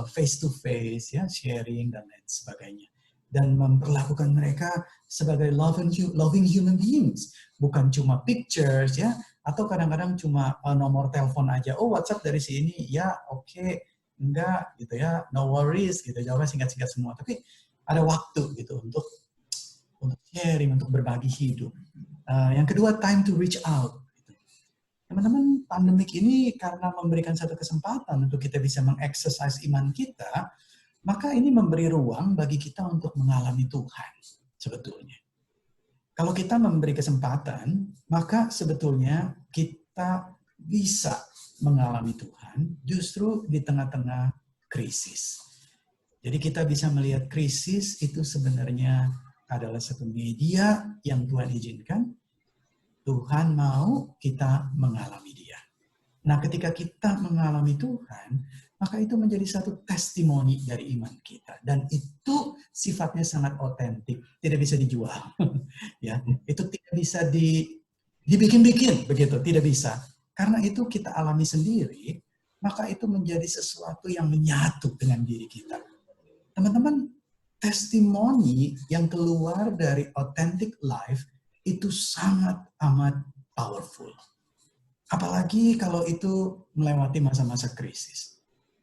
face to face ya, sharing dan lain sebagainya. Dan memperlakukan mereka sebagai loving human beings, bukan cuma pictures ya, atau kadang-kadang cuma nomor telepon aja. Oh, WhatsApp dari sini ya, oke, enggak gitu ya, no worries gitu, jawabnya singkat-singkat semua. Tapi ada waktu gitu untuk sharing, untuk berbagi hidup. Yang kedua, time to reach out. Teman-teman, pandemik ini karena memberikan satu kesempatan untuk kita bisa mengeksersis iman kita, maka ini memberi ruang bagi kita untuk mengalami Tuhan, sebetulnya. Kalau kita memberi kesempatan, maka sebetulnya kita bisa mengalami Tuhan justru di tengah-tengah krisis. Jadi kita bisa melihat krisis itu sebenarnya adalah satu media yang Tuhan izinkan. Tuhan mau kita mengalami dia. Nah, ketika kita mengalami Tuhan, maka itu menjadi satu testimoni dari iman kita. Dan itu sifatnya sangat otentik, tidak bisa dijual. Ya, itu tidak bisa dibikin-bikin, begitu, tidak bisa. Karena itu kita alami sendiri, maka itu menjadi sesuatu yang menyatu dengan diri kita. Teman-teman, testimoni yang keluar dari authentic life itu sangat amat powerful. Apalagi kalau itu melewati masa-masa krisis.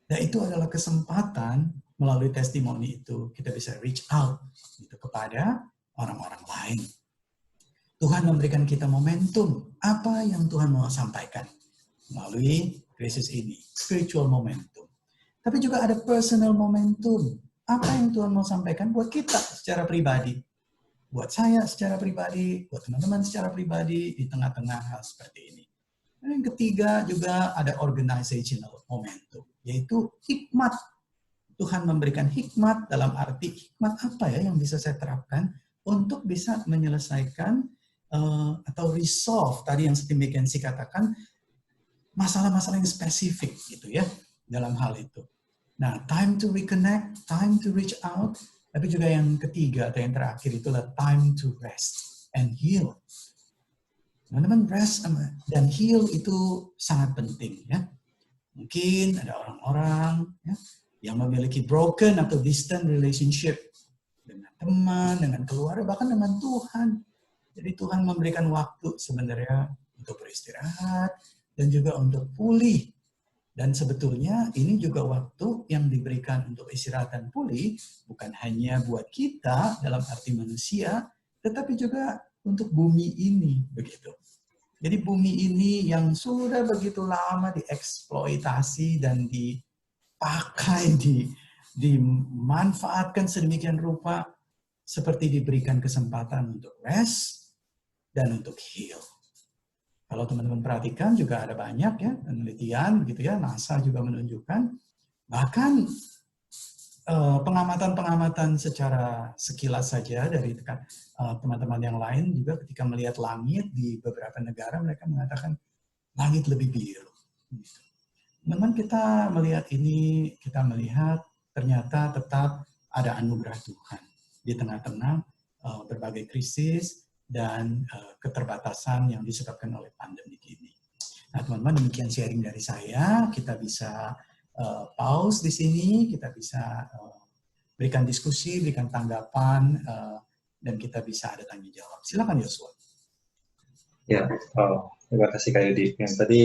Dan itu adalah kesempatan melalui testimoni itu kita bisa reach out gitu, kepada orang-orang lain. Tuhan memberikan kita momentum. Apa yang Tuhan mau sampaikan melalui krisis ini? Spiritual momentum. Tapi juga ada personal momentum. Apa yang Tuhan mau sampaikan buat kita secara pribadi. Buat saya secara pribadi, buat teman-teman secara pribadi di tengah-tengah hal seperti ini. Dan yang ketiga juga ada organizational momentum, yaitu hikmat. Tuhan memberikan hikmat dalam arti hikmat apa ya yang bisa saya terapkan untuk bisa menyelesaikan atau resolve tadi yang Steve McKenzie katakan masalah-masalah yang spesifik gitu ya dalam hal itu. Nah, time to reconnect, time to reach out, tapi juga yang ketiga atau yang terakhir itulah time to rest and heal. Teman-teman, rest dan heal itu sangat penting ya. Mungkin ada orang-orang ya, yang memiliki broken atau distant relationship dengan teman, dengan keluarga, bahkan dengan Tuhan. Jadi Tuhan memberikan waktu sebenarnya untuk beristirahat dan juga untuk pulih. Dan sebetulnya ini juga waktu yang diberikan untuk istirahat dan pulih bukan hanya buat kita dalam arti manusia, tetapi juga untuk bumi ini begitu. Jadi bumi ini yang sudah begitu lama dieksploitasi dan dipakai, dimanfaatkan sedemikian rupa, seperti diberikan kesempatan untuk rest dan untuk heal. Kalau teman-teman perhatikan juga ada banyak ya penelitian begitu ya, NASA juga menunjukkan, bahkan pengamatan-pengamatan secara sekilas saja dari teman-teman yang lain juga ketika melihat langit di beberapa negara mereka mengatakan langit lebih biru. Teman-teman kita melihat ini, kita melihat ternyata tetap ada anugerah Tuhan di tengah-tengah berbagai krisis dan keterbatasan yang disebabkan oleh pandemi ini. Nah teman-teman, demikian sharing dari saya, kita bisa pause di sini, kita bisa berikan diskusi, berikan tanggapan, dan kita bisa ada tanya jawab. Silakan Yosua. Ya, terima kasih Kak Yudi. Yang tadi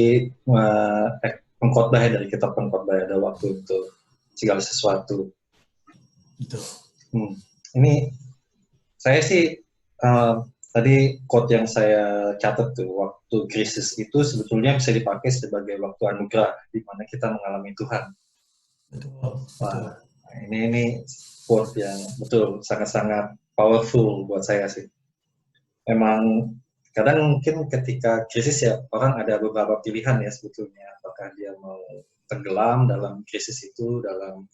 pengkhotbah dari kitab pengkhotbah, ada waktu untuk segala sesuatu. Betul. Ini saya sih tadi quote yang saya catat tuh, waktu krisis itu sebetulnya bisa dipakai sebagai waktu anugerah di mana kita mengalami Tuhan. Betul. Wah, ini quote yang betul sangat-sangat powerful buat saya sih. Memang kadang mungkin ketika krisis ya orang ada beberapa pilihan ya sebetulnya, apakah dia mau tenggelam dalam krisis itu, dalam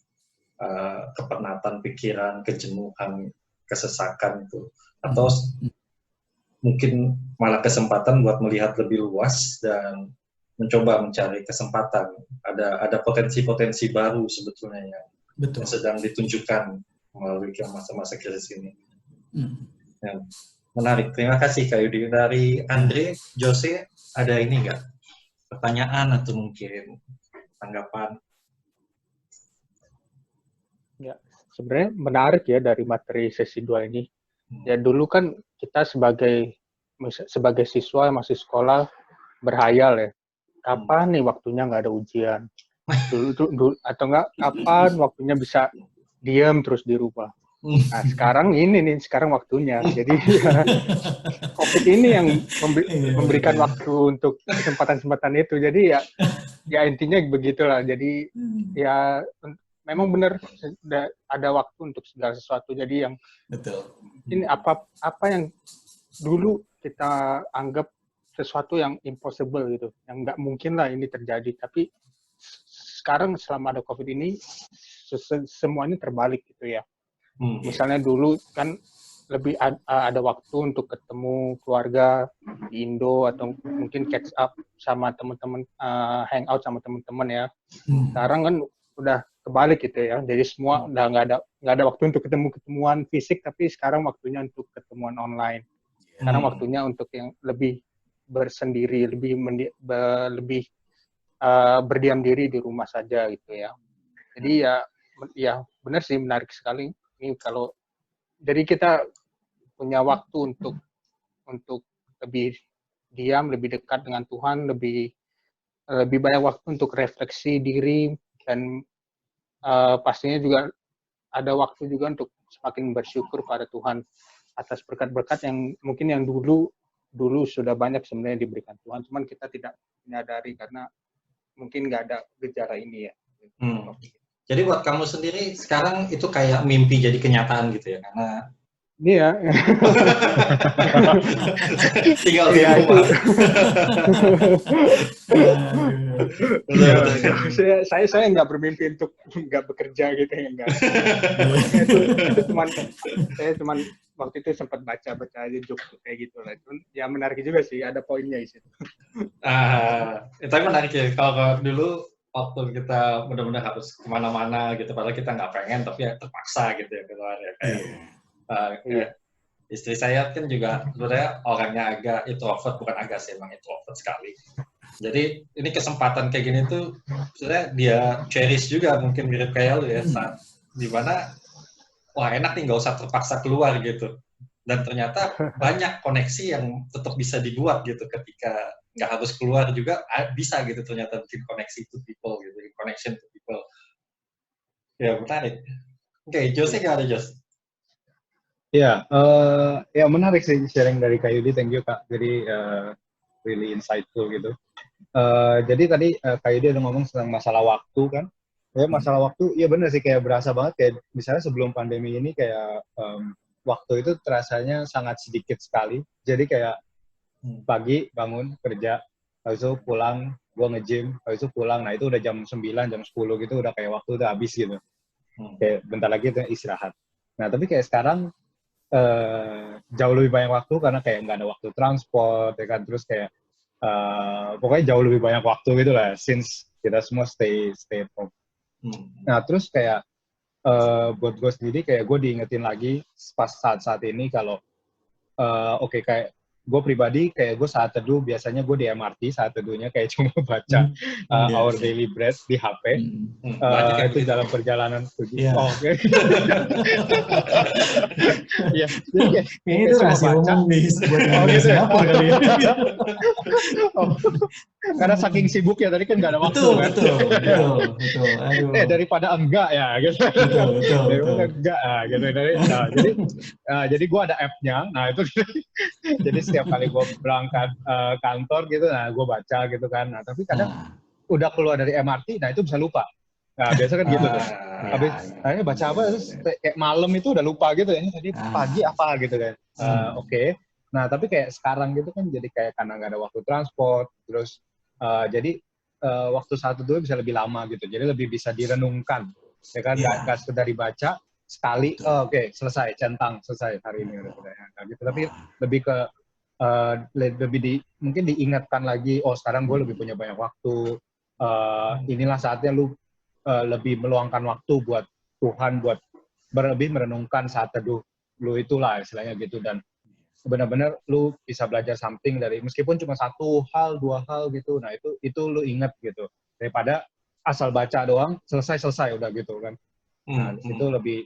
kepenatan pikiran, kejenuhan, kesesakan itu, atau mungkin malah kesempatan buat melihat lebih luas dan mencoba mencari kesempatan. Ada potensi-potensi baru sebetulnya yang sedang ditunjukkan melalui masa-masa krisis ini. Ya, menarik. Terima kasih Kak Yudi. Dari Andre, Jose, ada ini nggak? Pertanyaan atau mungkin tanggapan? Ya, sebenarnya menarik ya dari materi sesi 2 ini. Ya dulu kan kita sebagai siswa masih sekolah berhayal ya, kapan nih waktunya nggak ada ujian, dulu atau nggak kapan waktunya bisa diam terus di rumah. Nah sekarang sekarang waktunya. Jadi ya, COVID ini yang memberikan waktu untuk kesempatan-kesempatan itu. Jadi ya intinya begitulah. Jadi ya memang benar ada waktu untuk segala sesuatu. Jadi yang ini apa yang dulu kita anggap sesuatu yang impossible gitu, yang nggak mungkin lah ini terjadi. Tapi sekarang selama ada COVID ini semuanya terbalik gitu ya. Misalnya dulu kan lebih ada waktu untuk ketemu keluarga di Indo atau mungkin catch up sama teman-teman, hangout sama teman-teman ya. Sekarang kan udah kebalik gitu ya. Jadi semua udah nggak ada waktu untuk ketemuan fisik, tapi sekarang waktunya untuk ketemuan online. Sekarang waktunya untuk yang lebih bersendiri, lebih berdiam diri di rumah saja gitu ya. Jadi ya benar sih, menarik sekali ini kalau jadi kita punya waktu untuk lebih diam, lebih dekat dengan Tuhan, lebih banyak waktu untuk refleksi diri, dan pastinya juga ada waktu juga untuk semakin bersyukur pada Tuhan atas berkat-berkat yang mungkin yang dulu sudah banyak sebenarnya diberikan Tuhan, cuman kita tidak menyadari karena mungkin nggak ada gejala ini ya. Jadi buat kamu sendiri sekarang itu kayak mimpi jadi kenyataan gitu ya, karena iya. Tinggal di rumah. Saya nggak bermimpi untuk nggak bekerja gitu ya, enggak. Saya cuman waktu itu sempat baca aja joke kayak gitu lah. Ya menarik juga sih, ada poinnya di situ. Itu menarik ya. Kalau dulu waktu kita benar-benar harus kemana-mana gitu, padahal kita nggak pengen tapi ya terpaksa gitu ya keluar ya kayak. Istri saya kan juga sebenarnya orangnya agak introvert, bukan agak sih, emang introvert sekali. Jadi ini kesempatan kayak gini tuh sebenarnya dia cherish juga, mungkin mirip kayak lu ya, saat dimana wah enak nih nggak usah terpaksa keluar gitu. Dan ternyata banyak koneksi yang tetap bisa dibuat gitu ketika nggak harus keluar juga bisa gitu ternyata bikin koneksi to people gitu, connection to people. Ya menarik. Oke, Jose nggak ada Jos? Ya, ya menarik sih sharing dari Kak Yudi, thank you Kak, jadi really insightful gitu. Jadi tadi Kak Yudi ada ngomong tentang masalah waktu kan, ya masalah waktu, iya benar sih, kayak berasa banget kayak misalnya sebelum pandemi ini kayak waktu itu terasanya sangat sedikit sekali, jadi kayak pagi bangun kerja, habis itu pulang, gua nge-gym, habis itu pulang, nah itu udah jam 9, jam 10 gitu udah kayak waktu udah habis gitu, kayak bentar lagi itu istirahat. Nah tapi kayak sekarang jauh lebih banyak waktu karena kayak nggak ada waktu transport ya kan, terus kayak pokoknya jauh lebih banyak waktu gitu lah since kita semua stay at home. Nah terus kayak buat gue sendiri kayak gue diingetin lagi pas saat ini kalau oke, kayak gue pribadi kayak gue saat teduh biasanya gue di MRT saat teduhnya kayak cuma baca Our Daily Bread di HP. Itu dalam perjalanan pergi. Oke. Iya. Ini itu rahasia umum nih buat Singapura kali ini. Karena saking sibuk ya tadi kan nggak ada waktu. Betul. Aduh. Daripada enggak ya gitu. Betul. Enggak gitu. Jadi gue ada app-nya. Nah itu jadi setiap kali gue berangkat kantor gitu, nah gue baca gitu kan. Nah tapi kadang udah keluar dari MRT, nah itu bisa lupa. Nah biasa kan gitu tuh. Habis akhirnya baca apa terus kayak malam itu udah lupa gitu ya. Tadi pagi apa gitu kan. Oke. Nah tapi kayak sekarang gitu kan jadi kayak karena nggak ada waktu transport, terus jadi waktu saat itu bisa lebih lama gitu. Jadi lebih bisa direnungkan. Ya kan nggak sekedar dibaca sekali, oke, selesai, centang, selesai hari ini udah gitu. Tapi lebih ke mungkin diingatkan lagi, oh sekarang gue lebih punya banyak waktu, inilah saatnya lu lebih meluangkan waktu buat Tuhan, buat lebih merenungkan saat teduh lu itulah istilahnya gitu, dan benar-benar lu bisa belajar something dari meskipun cuma satu hal, dua hal gitu, nah itu lu ingat gitu, daripada asal baca doang, selesai udah gitu kan. Nah itu lebih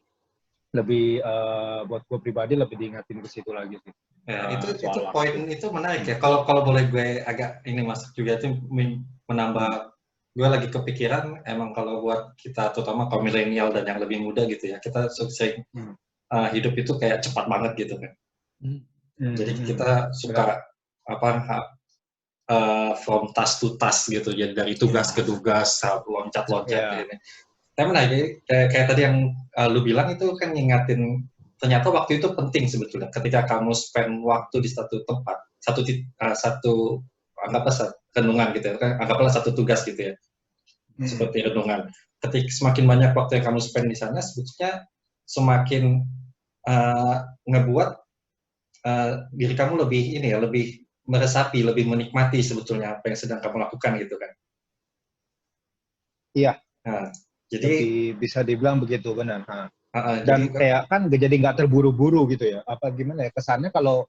buat gue pribadi lebih diingatin ke situ lagi sih. Ya, itu poin itu menarik ya. Kalau boleh gue agak ini masuk juga itu menambah, gue lagi kepikiran emang kalau buat kita terutama kaum milenial dan yang lebih muda gitu ya, kita sering hidup itu kayak cepat banget gitu kan. Jadi kita suka from task to task gitu, jadi dari tugas ke tugas, loncat ini. Tapi menarik, kayak tadi yang lu bilang itu kan ngingatin ternyata waktu itu penting sebetulnya. Ketika kamu spend waktu di satu tempat, satu anggaplah renungan gitu ya, anggaplah satu tugas gitu ya, seperti renungan. Ketika semakin banyak waktu yang kamu spend di sana, sebetulnya semakin ngebuat diri kamu lebih meresapi, lebih menikmati sebetulnya apa yang sedang kamu lakukan gitu kan. Iya. Nah, jadi bisa dibilang begitu, benar. jadi Dan kayak kan jadi nggak terburu-buru gitu ya. Apa gimana ya, kesannya kalau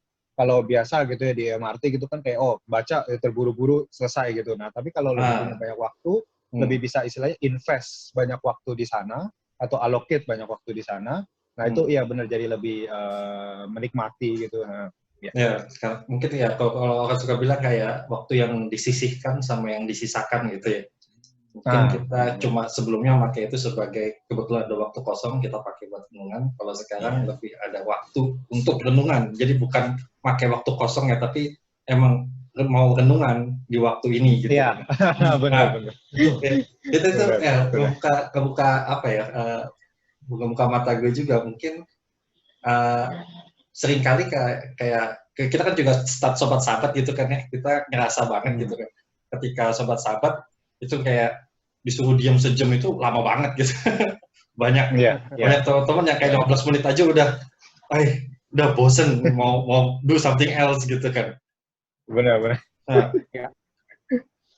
biasa gitu ya di MRT gitu kan kayak baca terburu-buru selesai gitu. Nah, tapi kalau lebih punya banyak waktu, lebih bisa istilahnya invest banyak waktu di sana atau allocate banyak waktu di sana. Nah, itu ya benar jadi lebih menikmati gitu. Nah, ya, mungkin ya kalau orang suka bilang kayak waktu yang disisihkan sama yang disisakan gitu ya. Mungkin kita cuma sebelumnya pakai itu sebagai kebetulan ada waktu kosong kita pakai buat renungan. Kalau sekarang lebih ada waktu untuk renungan. Jadi bukan pakai waktu kosong ya, tapi emang mau renungan di waktu ini gitu. Iya, benar. Itu ya kebuka apa ya? Buka mata gue juga mungkin seringkali kayak kita kan juga start sobat sahabat gitu kan ya, kita ngerasa banget gitu kan ketika sobat sahabat itu kayak disuruh diam sejam itu lama banget gitu. banyak teman-teman yang kayak 15 menit aja udah bosen mau do something else gitu kan. Benar.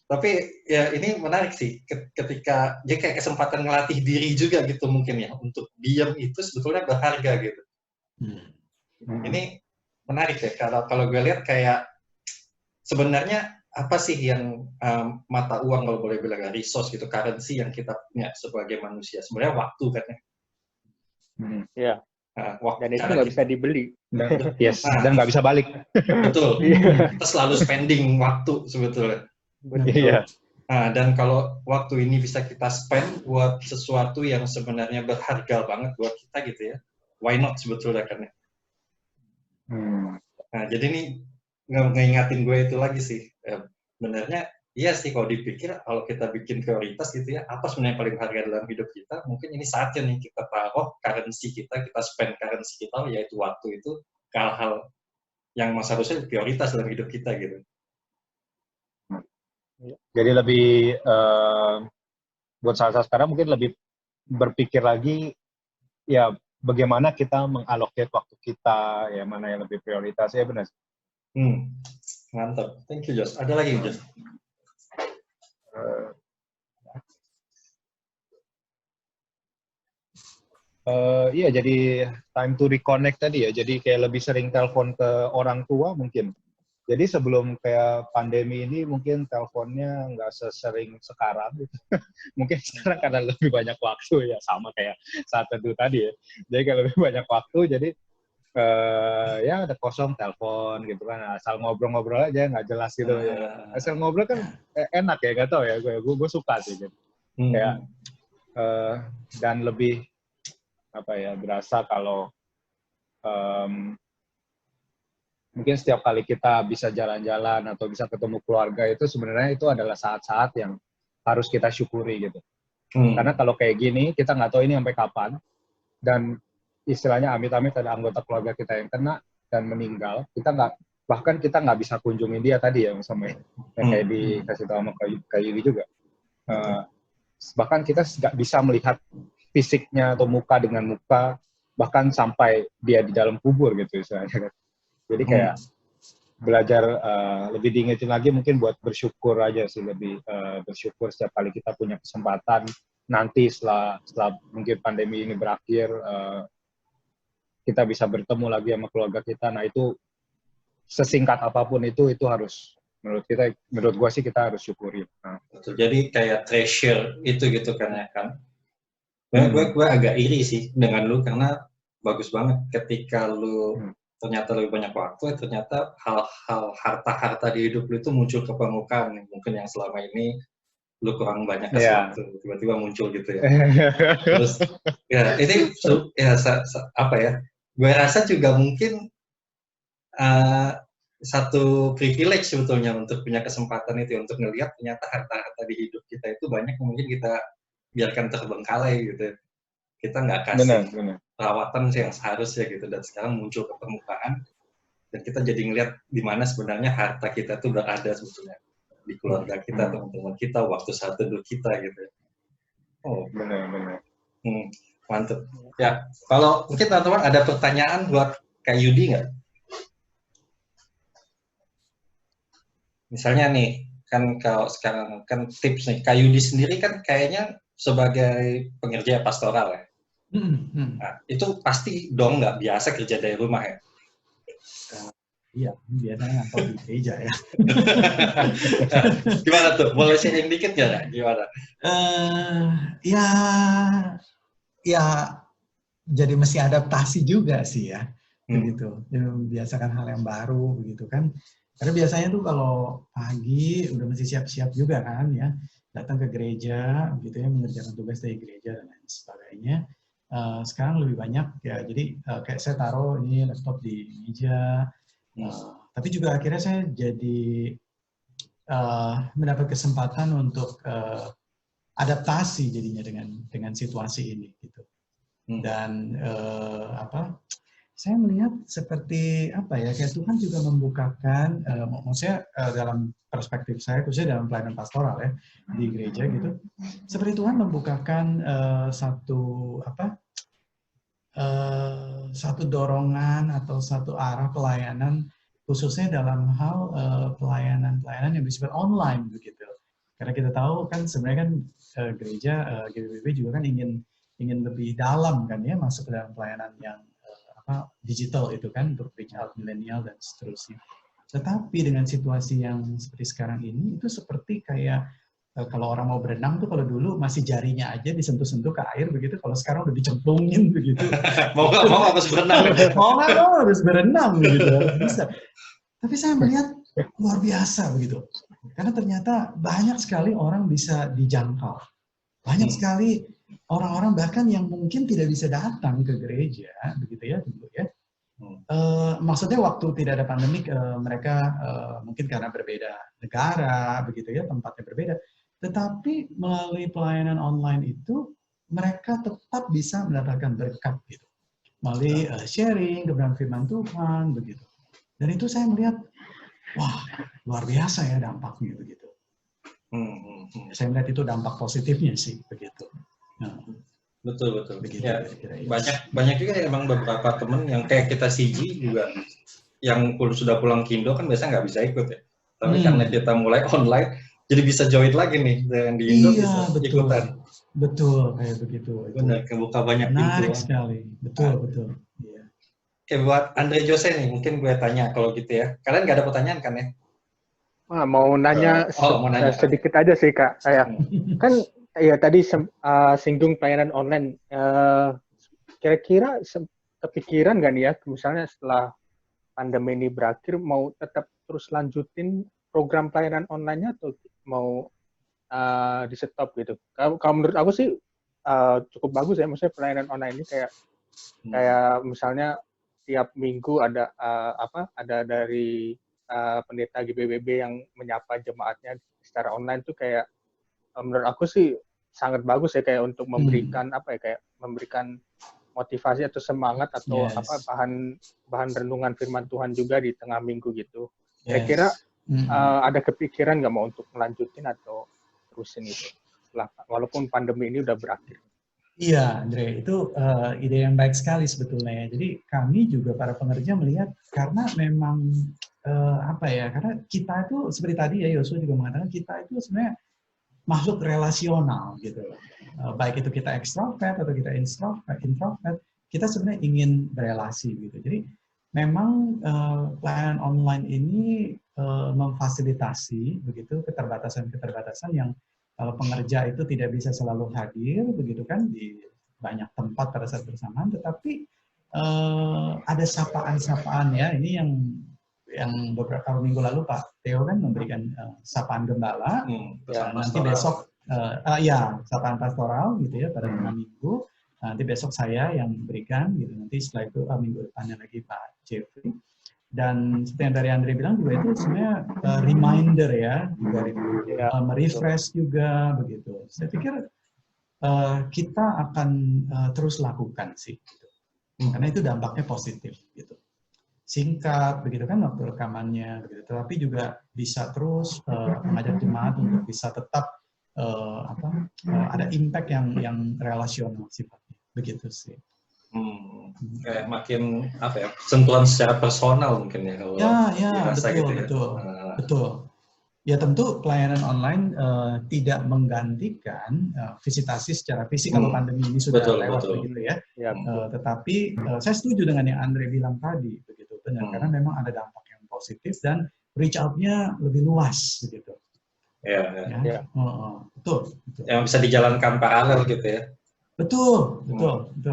Tapi ya ini menarik sih ketika dia kayak kesempatan ngelatih diri juga gitu mungkin ya, untuk diam itu sebetulnya berharga gitu. Ini menarik ya, kalau gue lihat kayak sebenarnya apa sih yang mata uang kalau boleh bilang resource gitu, currency yang kita punya sebagai manusia, sebenarnya waktu kan ya. Iya. Dan itu nggak bisa dibeli. Dan nggak bisa balik. Betul. Kita selalu spending waktu sebetulnya. Iya. Nah, dan kalau waktu ini bisa kita spend buat sesuatu yang sebenarnya berharga banget buat kita gitu ya, why not sebetulnya kan ya. Nah, jadi ini ngingatin gue itu lagi sih. Benernya iya sih kalau dipikir, kalau kita bikin prioritas gitu ya, apa sebenarnya yang paling berharga dalam hidup kita, mungkin ini saatnya nih kita taruh currency kita spend currency kita, yaitu waktu itu ke hal-hal yang seharusnya prioritas dalam hidup kita gitu. Jadi lebih buat saya sekarang mungkin lebih berpikir lagi ya bagaimana kita mengalokasi waktu kita, ya mana yang lebih prioritas, ya benar. Mantap, thank you Jos. Ada lagi Jos? Iya, jadi time to reconnect tadi ya. Jadi kayak lebih sering telepon ke orang tua mungkin. Jadi sebelum kayak pandemi ini mungkin teleponnya nggak sesering sekarang. Mungkin sekarang karena lebih banyak waktu ya, sama kayak saat itu tadi ya. Jadi kalau lebih banyak waktu, jadi ya ada kosong telepon gitu kan, asal ngobrol-ngobrol aja nggak jelas gitu ya. Asal ngobrol kan enak ya, nggak tahu ya, gue suka sih gitu. Kayak dan lebih apa ya, berasa kalau mungkin setiap kali kita bisa jalan-jalan atau bisa ketemu keluarga itu sebenarnya itu adalah saat-saat yang harus kita syukuri gitu. Karena kalau kayak gini kita nggak tahu ini sampai kapan, dan istilahnya amit-amit ada anggota keluarga kita yang kena dan meninggal, bahkan kita nggak bisa kunjungin dia tadi ya, sama yang kayak dikasih tahu sama Kak Yudi juga. Bahkan kita nggak bisa melihat fisiknya atau muka dengan muka, bahkan sampai dia di dalam kubur gitu istilahnya. Jadi kayak belajar lebih diingetin lagi mungkin buat bersyukur aja sih, lebih bersyukur setiap kali kita punya kesempatan nanti setelah mungkin pandemi ini berakhir, kita bisa bertemu lagi sama keluarga kita. Nah itu sesingkat apapun itu harus, menurut gua sih kita harus syukuri. Nah. Jadi kayak treasure itu gitu kan ya kan. Gue agak iri sih dengan lu, karena bagus banget ketika lu ternyata lebih banyak waktu, ternyata hal-hal harta-harta di hidup lu itu muncul ke permukaan, mungkin yang selama ini lu kurang banyak kasih waktu, tiba-tiba muncul gitu ya. Terus ya ini ya apa ya, gue rasa juga mungkin satu privilege sebetulnya untuk punya kesempatan itu, untuk ngelihat ternyata harta-harta di hidup kita itu banyak yang mungkin kita biarkan terbengkalai gitu. Kita nggak kasih perawatan yang seharusnya gitu, dan sekarang muncul ke permukaan. Dan kita jadi ngeliat di mana sebenarnya harta kita tuh udah ada sebetulnya di keluarga kita, teman-teman kita, waktu saat teduh kita gitu. Oh, Benar. mantep. Ya, kalau mungkin teman-teman ada pertanyaan buat Kak Yudi nggak? Misalnya nih, kan kalau sekarang kan tips nih, Kak Yudi sendiri kan kayaknya sebagai pengerja pastoral ya. Nah, itu pasti dong nggak biasa kerja dari rumah ya? Iya, biasanya ngantor di gereja ya. Gimana tuh? Boleh sharing dikit nggak? Gimana? Ya jadi mesti adaptasi juga sih ya, begitu. Membiasakan hal yang baru, begitu kan. Karena biasanya tuh kalau pagi udah mesti siap-siap juga kan ya, datang ke gereja, gitu ya, mengerjakan tugas dari gereja dan lain sebagainya. Sekarang lebih banyak ya, jadi kayak saya taruh ini laptop di meja. Tapi juga akhirnya saya jadi mendapat kesempatan untuk adaptasi jadinya dengan situasi ini gitu. Dan saya melihat seperti apa ya, kayak Tuhan juga membukakan, maksudnya dalam perspektif saya, khususnya dalam pelayanan pastoral ya di gereja gitu, seperti Tuhan membukakan satu dorongan atau satu arah pelayanan, khususnya dalam hal pelayanan yang bersifat online begitu. Karena kita tahu kan sebenarnya kan gereja GBBB juga kan ingin lebih dalam kan ya, masuk ke dalam pelayanan yang digital itu kan, untuk reach out milenial dan seterusnya. Tetapi dengan situasi yang seperti sekarang ini, itu seperti kayak kalau orang mau berenang tuh, kalau dulu masih jarinya aja disentuh-sentuh ke air begitu, kalau sekarang udah dicemplungin begitu. mau nggak mau harus berenang. Mau nggak mau harus berenang begitu, harus bisa. Tapi saya melihat luar biasa begitu, karena ternyata banyak sekali orang bisa dijangkau, banyak sekali orang-orang bahkan yang mungkin tidak bisa datang ke gereja begitu ya dulu ya. Maksudnya waktu tidak ada pandemik, mereka mungkin karena berbeda negara begitu ya, tempatnya berbeda. Tetapi melalui pelayanan online itu, mereka tetap bisa mendapatkan berkat gitu. Melalui sharing kebenaran firman Tuhan begitu. Dan itu saya melihat, wah luar biasa ya dampaknya begitu. Saya melihat itu dampak positifnya sih begitu. Nah, betul. begitu, Ya, kira-kira, banyak juga emang beberapa temen yang kayak kita CG juga, yang sudah pulang ke Indo kan biasanya nggak bisa ikut ya. Tapi karena kita mulai online, jadi bisa join lagi nih, dan di Indo bisa ikutan. Betul, kayak begitu. Benar, kebuka banyak pintu. Menarik sekali, betul. Iya. Oke, buat Andre Jose nih, mungkin gue tanya kalau gitu ya. Kalian nggak ada pertanyaan kan ya? Mau nanya sedikit aja sih Kak. Kan ya tadi singgung pelayanan online. Kira-kira kepikiran nggak nih ya, misalnya setelah pandemi ini berakhir, mau tetap terus lanjutin program pelayanan online-nya atau mau di stop gitu? Kalau menurut aku sih cukup bagus ya, maksudnya pelayanan online ini kayak misalnya tiap minggu ada ada dari pendeta GBBB yang menyapa jemaatnya secara online tuh kayak menurut aku sih sangat bagus ya, kayak untuk memberikan kayak memberikan motivasi atau semangat atau bahan renungan firman Tuhan juga di tengah minggu gitu. Kira-kira ada kepikiran nggak mau untuk melanjutin atau terusin itu walaupun pandemi ini udah berakhir? Iya, Andre, itu ide yang baik sekali sebetulnya. Jadi kami juga para pengerja melihat, karena memang karena kita itu seperti tadi ya, Yosua juga mengatakan, kita itu sebenarnya makhluk relasional gitu. Baik itu kita ekstrovert atau kita introvert, kita sebenarnya ingin berelasi gitu. Jadi memang pelayanan online ini memfasilitasi begitu keterbatasan-keterbatasan yang kalau pengerja itu tidak bisa selalu hadir begitu kan di banyak tempat pada saat bersamaan, tetapi ada sapaan-sapaan ya. Ini yang beberapa minggu lalu Pak Theo kan memberikan sapaan gembala. Nanti besok sapaan pastoral gitu ya pada tengah minggu. Nanti besok saya yang berikan gitu. Nanti setelah itu minggu depannya lagi Pak Jeffrey. Dan seperti yang dari Andre bilang juga, itu sebenarnya reminder ya, juga merefresh juga begitu. Saya pikir kita akan terus lakukan sih, gitu. Karena itu dampaknya positif gitu. singkat begitu kan waktu rekamannya begitu, tapi juga bisa terus mengajak jemaat untuk bisa tetap ada impact yang relasional sifatnya begitu sih. Kayak makin apa ya, sentuhan secara personal mungkin ya kalau dirasa betul, gitu ya. Betul. Ya tentu pelayanan online tidak menggantikan visitasi secara fisik kalau pandemi ini sudah lewat begitu ya. Tetapi saya setuju dengan yang Andre bilang tadi begitu benar, karena memang ada dampak yang positif dan reach out-nya lebih luas begitu. Betul. Yang bisa dijalankan paralel gitu ya. Betul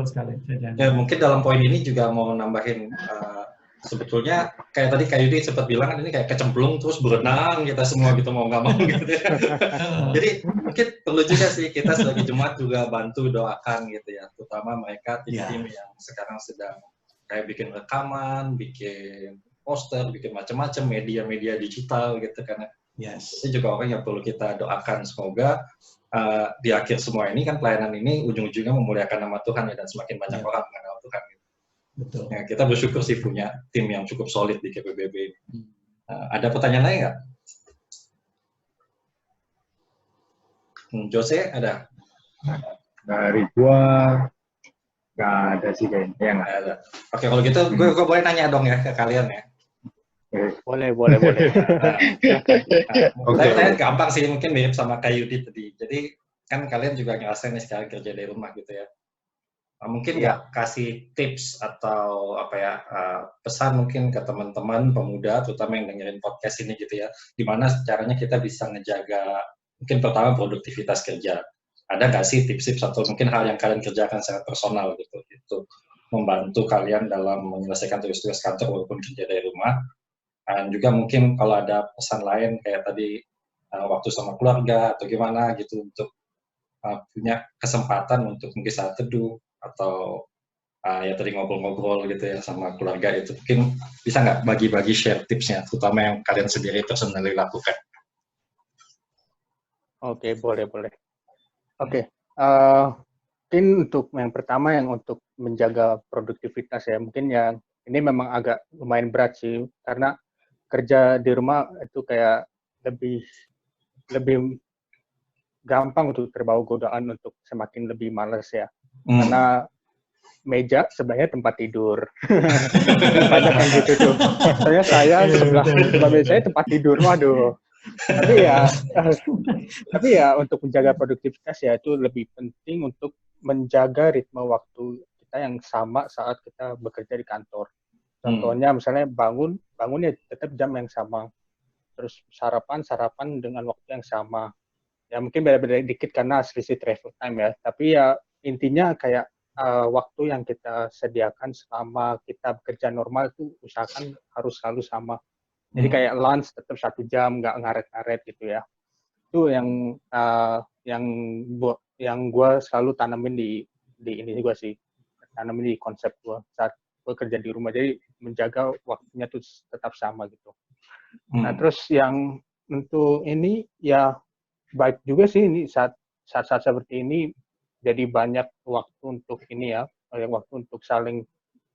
sekali. Ya, mungkin dalam poin ini juga mau nambahin, sebetulnya kayak tadi Kak Yudi sempat bilang kan ini kayak kecemplung terus berenang kita semua gitu mau nggak mau gitu ya. Jadi mungkin perlu juga sih kita sebagai jemaat juga bantu doakan gitu ya, terutama mereka tim-tim yang sekarang sedang kayak bikin rekaman, bikin poster, bikin macam-macam media-media digital gitu, karena itu juga orang yang perlu kita doakan. Semoga di akhir semua ini kan pelayanan ini ujung-ujungnya memuliakan nama Tuhan ya, dan semakin banyak orang mengenal Tuhan. Betul. Ya, kita bersyukur sih punya tim yang cukup solid di GPBB ini. Ada pertanyaan lain nggak? Jose ada? Dari gua nggak ada sih kayaknya. Ya, nggak ada. Oke, kalau gitu gue boleh nanya dong ya ke kalian ya. Boleh. Saya gampang sih, mungkin mirip sama Kak Yudi tadi. Jadi kan kalian juga ngerasain nih sekarang kerja dari rumah gitu ya. Mungkin ya kasih tips atau apa ya, pesan mungkin ke teman-teman pemuda, terutama yang dengerin podcast ini gitu ya. Gimana caranya kita bisa ngejaga mungkin pertama produktivitas kerja. Ada nggak sih tips-tips atau mungkin hal yang kalian kerjakan secara personal gitu, itu membantu kalian dalam menyelesaikan tugas-tugas kantor walaupun kerja dari rumah. Dan juga mungkin kalau ada pesan lain kayak tadi waktu sama keluarga atau gimana gitu, untuk punya kesempatan untuk mungkin saat teduh atau ya tadi ngobrol-ngobrol gitu ya sama keluarga, itu mungkin bisa nggak bagi-bagi share tipsnya, terutama yang kalian sendiri personally lakukan. Oke, boleh. Oke, mungkin untuk yang pertama yang untuk menjaga produktivitas ya, mungkin yang ini memang agak lumayan berat sih, karena kerja di rumah itu kayak lebih gampang untuk terbawa godaan untuk semakin lebih malas ya. Karena meja sebenarnya tempat tidur. Banyak yang gitu tuh. Soalnya saya sebelah meja saya tempat tidur, waduh. Tapi ya untuk menjaga produktivitas ya itu lebih penting untuk menjaga ritme waktu kita yang sama saat kita bekerja di kantor. Contohnya misalnya bangunnya tetap jam yang sama, terus sarapan dengan waktu yang sama. Ya mungkin beda-beda dikit karena selisih travel time ya, tapi ya intinya kayak waktu yang kita sediakan selama kita bekerja normal itu usahakan harus selalu sama. Jadi kayak lunch tetap 1 jam, nggak ngaret-ngaret gitu ya. Itu yang gue selalu tanamin di ini juga sih, tanamin di konsep gue saat bekerja di rumah. Jadi menjaga waktunya tuh tetap sama gitu. Nah terus yang untuk ini ya baik juga sih ini saat seperti ini, jadi banyak waktu untuk ini ya, waktu untuk saling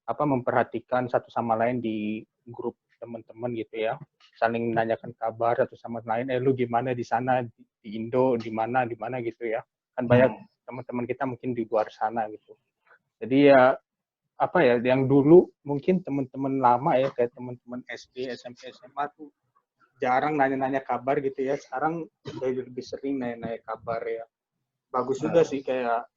memperhatikan satu sama lain di grup teman-teman gitu ya, saling menanyakan kabar satu sama lain, lu gimana di sana di Indo, di mana gitu ya, kan banyak teman-teman kita mungkin di luar sana gitu. Jadi ya yang dulu mungkin teman-teman lama ya, kayak teman-teman SD, SMP, SMA tuh jarang nanya-nanya kabar gitu ya, sekarang lebih sering nanya-nanya kabar ya. Bagus juga sih kayak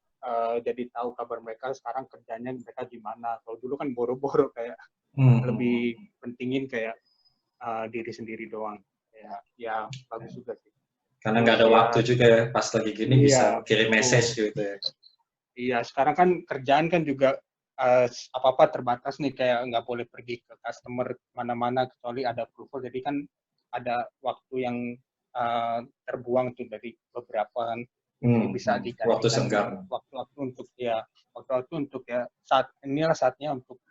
jadi tahu kabar mereka sekarang kerjanya mereka gimana. Kalau dulu kan boro-boro kayak lebih pentingin kayak diri sendiri doang. Ya bagus juga sih. Karena nggak ada waktu juga ya, pas lagi gini bisa kirim message gitu ya. Iya, sekarang kan kerjaan kan juga apa-apa terbatas nih, kayak nggak boleh pergi ke customer mana-mana kecuali ada approval. Jadi kan ada waktu yang terbuang tuh dari beberapa kan. Jadi bisa digantikan waktu-waktu untuk ya inilah saatnya untuk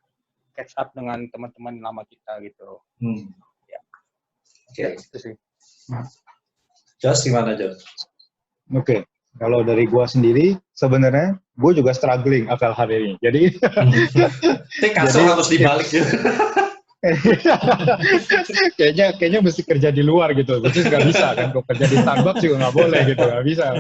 catch up dengan teman-teman lama kita gitu. Ya. Oke. Itu sih. Jos, gimana Jos? Oke. Kalau dari gua sendiri, sebenarnya gua juga struggling akhir hari ini. Jadi kasur harus dibalik gitu. kayaknya mesti kerja di luar gitu, which is nggak bisa kan, kok kerja di Starbucks juga nggak boleh gitu, nggak bisa.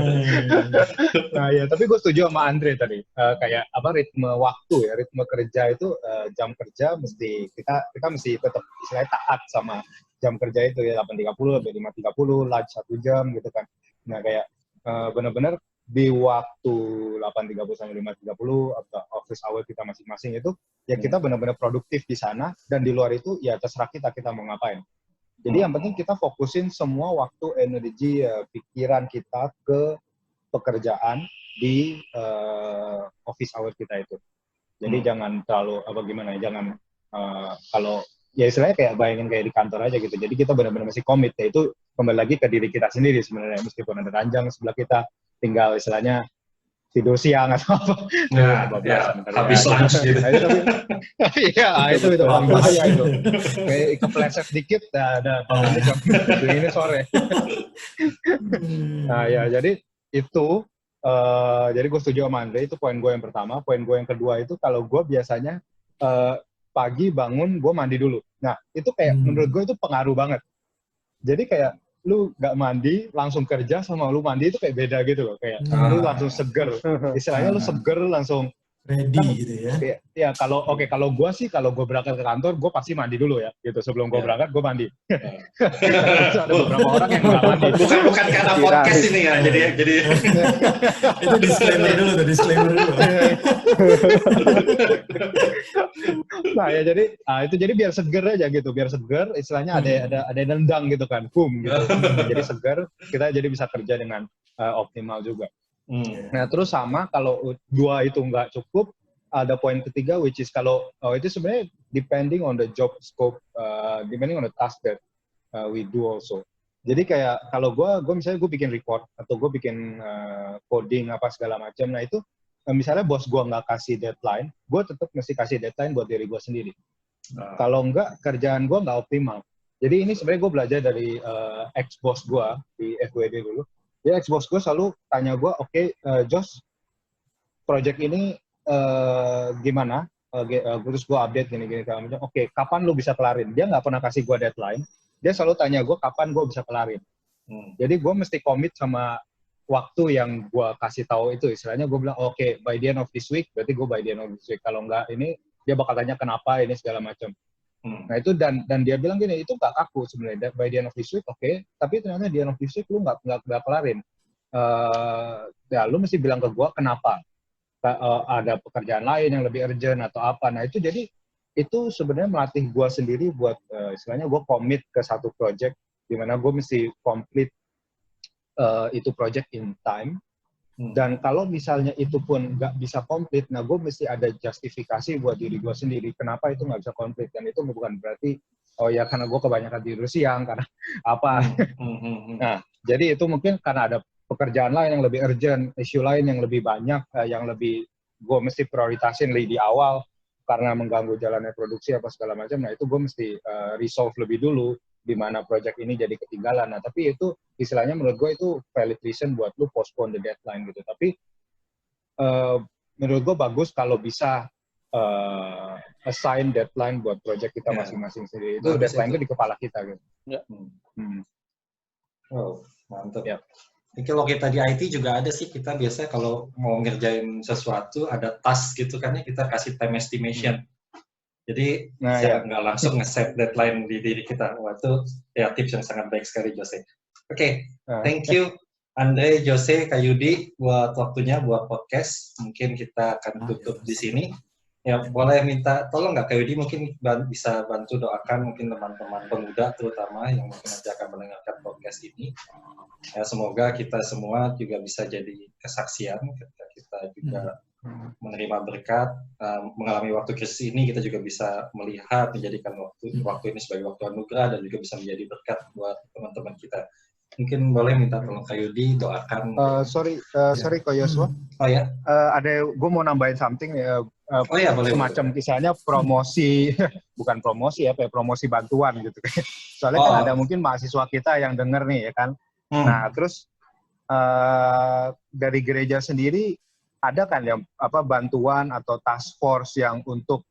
Nah ya, tapi gue setuju sama Andre tadi. Kayak apa, ritme waktu ya, ritme kerja itu, jam kerja mesti kita mesti tetap istilahnya taat sama jam kerja itu ya, 8.30 sampai 5.30, lunch 1 jam gitu kan. Nah kayak benar-benar di waktu 8.30 sampai 5.30 atau office hour kita masing-masing itu ya kita benar-benar produktif di sana, dan di luar itu ya terserah kita mau ngapain. Jadi yang penting kita fokusin semua waktu, energi, pikiran kita ke pekerjaan di office hour kita itu. Jadi jangan terlalu apa gimana ya, jangan kalau ya istilahnya kayak bayangin kayak di kantor aja gitu. Jadi kita benar-benar mesti komit, ya itu kembali lagi ke diri kita sendiri sebenarnya. Meskipun ada ranjang sebelah kita, tinggal istilahnya tidur siang atau apa. Nah, habis lunch gitu. Iya, itu paling bahaya itu. Kayak kepleset dikit, ada ini sore. Nah ya, jadi itu, jadi gue setuju sama Andre, itu poin gue yang pertama. Poin gue yang kedua itu, kalau gue biasanya pagi bangun, gue mandi dulu. Nah, itu kayak menurut gue itu pengaruh banget. Jadi kayak lu nggak mandi, langsung kerja, sama lu mandi itu kayak beda gitu loh. Kayak lu langsung seger. Istilahnya lu seger, langsung ready gitu ya. Ya, kalau gue sih, kalau gue berangkat ke kantor, gue pasti mandi dulu ya, gitu. Sebelum gue berangkat, gue mandi. Ada beberapa orang yang nggak mandi. Bukan karena podcast ini ya, jadi itu disclaimer dulu. Nah ya, jadi biar seger aja gitu, biar seger. Istilahnya ada nendang gitu kan, boom gitu. Jadi seger, kita jadi bisa kerja dengan optimal juga. Nah terus sama, kalau 2 itu nggak cukup, ada poin ketiga, which is kalau itu sebenarnya depending on the job scope, depending on the task that we do also. Jadi kayak kalau gue misalnya gue bikin report atau gue bikin coding apa segala macam, nah itu misalnya bos gue nggak kasih deadline, gue tetap mesti kasih deadline buat diri gue sendiri. Kalau enggak, kerjaan gue nggak optimal. Jadi ini sebenarnya gue belajar dari ex bos gue di FWD dulu. Dia ex-boss gue selalu tanya gue, oke, Josh, project ini gimana? Terus gue update gini-gini. Oke, kapan lu bisa kelarin? Dia nggak pernah kasih gue deadline. Dia selalu tanya gue, kapan gue bisa kelarin? Jadi gue mesti commit sama waktu yang gue kasih tahu itu. Istilahnya gue bilang, oke, by the end of this week, berarti gue by the end of this week. Kalau nggak ini, dia bakal tanya kenapa ini segala macam. Nah itu, dan dia bilang gini, itu nggak kaku sebenarnya, by the end of this week, oke, tapi ternyata di end of this week lu nggak kelarin. Ya lu mesti bilang ke gue kenapa, ada pekerjaan lain yang lebih urgent atau apa. Nah itu jadi itu sebenarnya melatih gue sendiri buat istilahnya gue commit ke satu project, di mana gue mesti complete itu project in time. Dan kalau misalnya itu pun nggak bisa komplit, nah gue mesti ada justifikasi buat diri gue sendiri kenapa itu nggak bisa komplit. Dan itu bukan berarti oh ya karena gue kebanyakan tidur siang, karena apa. Nah jadi itu mungkin karena ada pekerjaan lain yang lebih urgent, isu lain yang lebih banyak, yang lebih gue mesti prioritasin di awal karena mengganggu jalannya produksi apa segala macam. Nah itu gue mesti resolve lebih dulu di mana project ini jadi ketinggalan. Nah, tapi itu istilahnya menurut gue itu valid reason buat lu postpone the deadline gitu. Tapi menurut gue bagus kalau bisa assign deadline buat project kita masing-masing sendiri. Itu deadline itu di kepala kita gitu. Ya. Oh, mantap ya. Kalau kita di IT juga ada sih, kita biasa kalau mau ngerjain sesuatu ada task gitu kan ya, kita kasih time estimation. Jadi nggak langsung nge-set deadline di diri kita. Wah, itu ya tips yang sangat baik sekali, Jose. Oke, thank you Andre, Jose, Kak Yudi buat waktunya buat podcast. Mungkin kita akan tutup di sini. Ya, boleh minta tolong nggak Kak Yudi mungkin bisa bantu doakan mungkin teman-teman pemuda terutama yang mungkin nanti akan mendengarkan podcast ini. Ya, semoga kita semua juga bisa jadi kesaksian ketika kita juga menerima berkat, mengalami waktu krisis ini, kita juga bisa melihat, menjadikan waktu ini sebagai waktu anugerah dan juga bisa menjadi berkat buat teman-teman kita. Mungkin boleh minta tolong Kak Yudi doakan. Sorry Ko Yosua. Oh ya. Gue mau nambahin something ya. Boleh. Semacam kisahnya promosi, bukan promosi ya, promosi bantuan gitu. Soalnya kan ada mungkin mahasiswa kita yang denger nih ya kan. Nah terus dari gereja sendiri ada kan yang bantuan atau task force yang untuk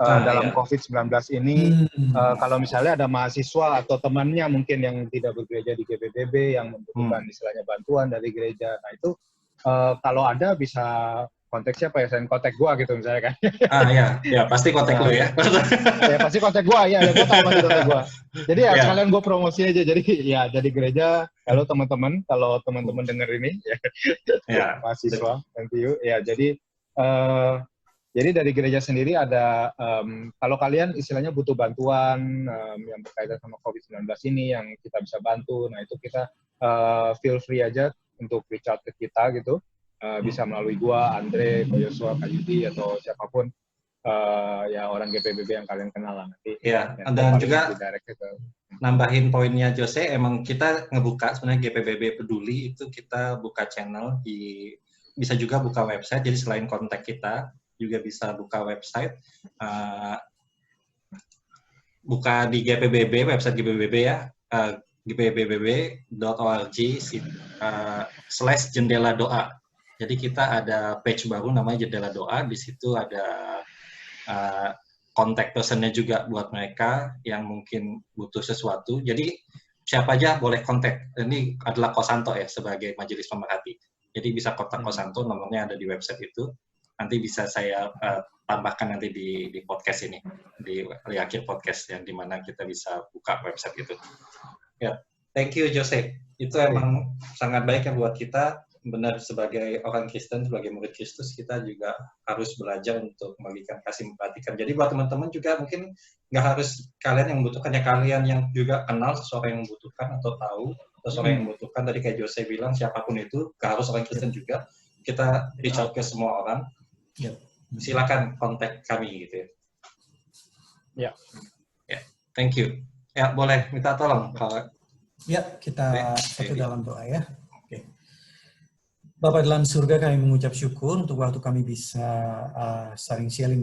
dalam iya. COVID-19 ini. Kalau misalnya ada mahasiswa atau temannya mungkin yang tidak bergereja di GPBB yang membutuhkan istilahnya bantuan dari gereja, nah itu kalau ada bisa kontak siapa ya, selain kontak gua gitu misalnya kan. Ya pasti kontak lu ya. Ya pasti kontak gua, ya gua tahu pasti kontak gua. Jadi ya Ya. sekalian gua promosi aja, jadi ya jadi gereja, halo teman-teman, kalau teman-teman denger ini, Ya. mahasiswa, thank you. Ya jadi dari gereja sendiri ada, kalau kalian istilahnya butuh bantuan yang berkaitan sama COVID-19 ini yang kita bisa bantu, nah itu kita feel free aja untuk reach out ke kita gitu. Bisa melalui gua, Andre, Ko Yosua, Kak Yudi, atau siapapun ya orang GPBB yang kalian kenal lah nanti. Ya, Ya, dan juga ke nambahin poinnya Jose, emang kita ngebuka sebenarnya GPBB Peduli itu kita buka channel bisa juga buka website, jadi selain kontak kita juga bisa buka website, buka di GPBB, website GPBB ya, gpbb.org/jendela doa. Jadi kita ada page baru namanya Jendela Doa, di situ ada kontak personnya juga buat mereka yang mungkin butuh sesuatu. Jadi siapa aja boleh kontak. Ini adalah Kosanto ya sebagai majelis pemerhati. Jadi bisa kontak Kosanto, nomornya ada di website itu. Nanti bisa saya tambahkan nanti di podcast ini, di akhir podcast yang dimana kita bisa buka website itu. Ya, thank you Jose. Itu emang sangat baik ya buat kita. Benar, sebagai orang Kristen, sebagai murid Kristus, kita juga harus belajar untuk membagikan kasih, memperhatikan. Jadi buat teman-teman juga mungkin nggak harus kalian yang membutuhkan, ya kalian yang juga kenal seseorang yang membutuhkan atau tahu seseorang yang membutuhkan. Tadi kayak Jose bilang, siapapun itu, nggak harus orang Kristen juga, kita reach out ke semua orang. Silakan kontak kami gitu ya. Ya, thank you. Ya, boleh minta tolong kalau. Ya, kita satu dalam doa ya. Bapa dalam surga, kami mengucap syukur untuk waktu kami bisa saling sharing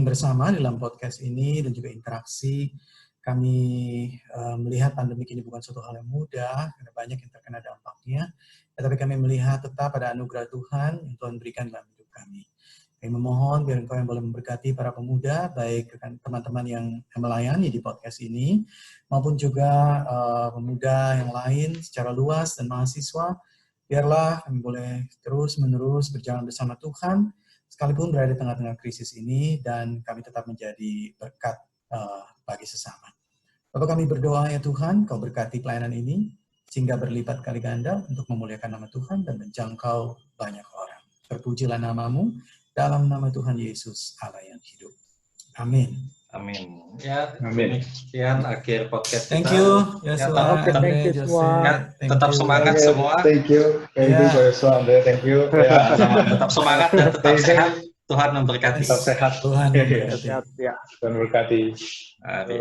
bersama dalam podcast ini dan juga interaksi. Kami melihat pandemi ini bukan suatu hal yang mudah, karena banyak yang terkena dampaknya. Tetapi kami melihat tetap ada anugerah Tuhan yang Tuhan berikan dalam hidup kami. Kami memohon biar Engkau yang boleh memberkati para pemuda, baik teman-teman yang melayani di podcast ini, maupun juga pemuda yang lain secara luas dan mahasiswa. Biarlah kami boleh terus-menerus berjalan bersama Tuhan, sekalipun berada di tengah-tengah krisis ini, dan kami tetap menjadi berkat bagi sesama. Bapak, kami berdoa ya Tuhan, Kau berkati pelayanan ini, sehingga berlipat kali ganda untuk memuliakan nama Tuhan dan menjangkau banyak orang. Terpujilah nama-Mu, dalam nama Tuhan Yesus, Allah yang hidup. Amin. Amin. Ya, demikian akhir podcast kita. Thank you, Yosua. Thank you semua. Tetap semangat semua. Thank you, Yosua, Andre, thank you. Tetap semangat dan tetap sehat. Tuhan memberkati. Tetap sehat. Tuhan memberkati. Sehat, ya. Tuhan memberkati. Amin.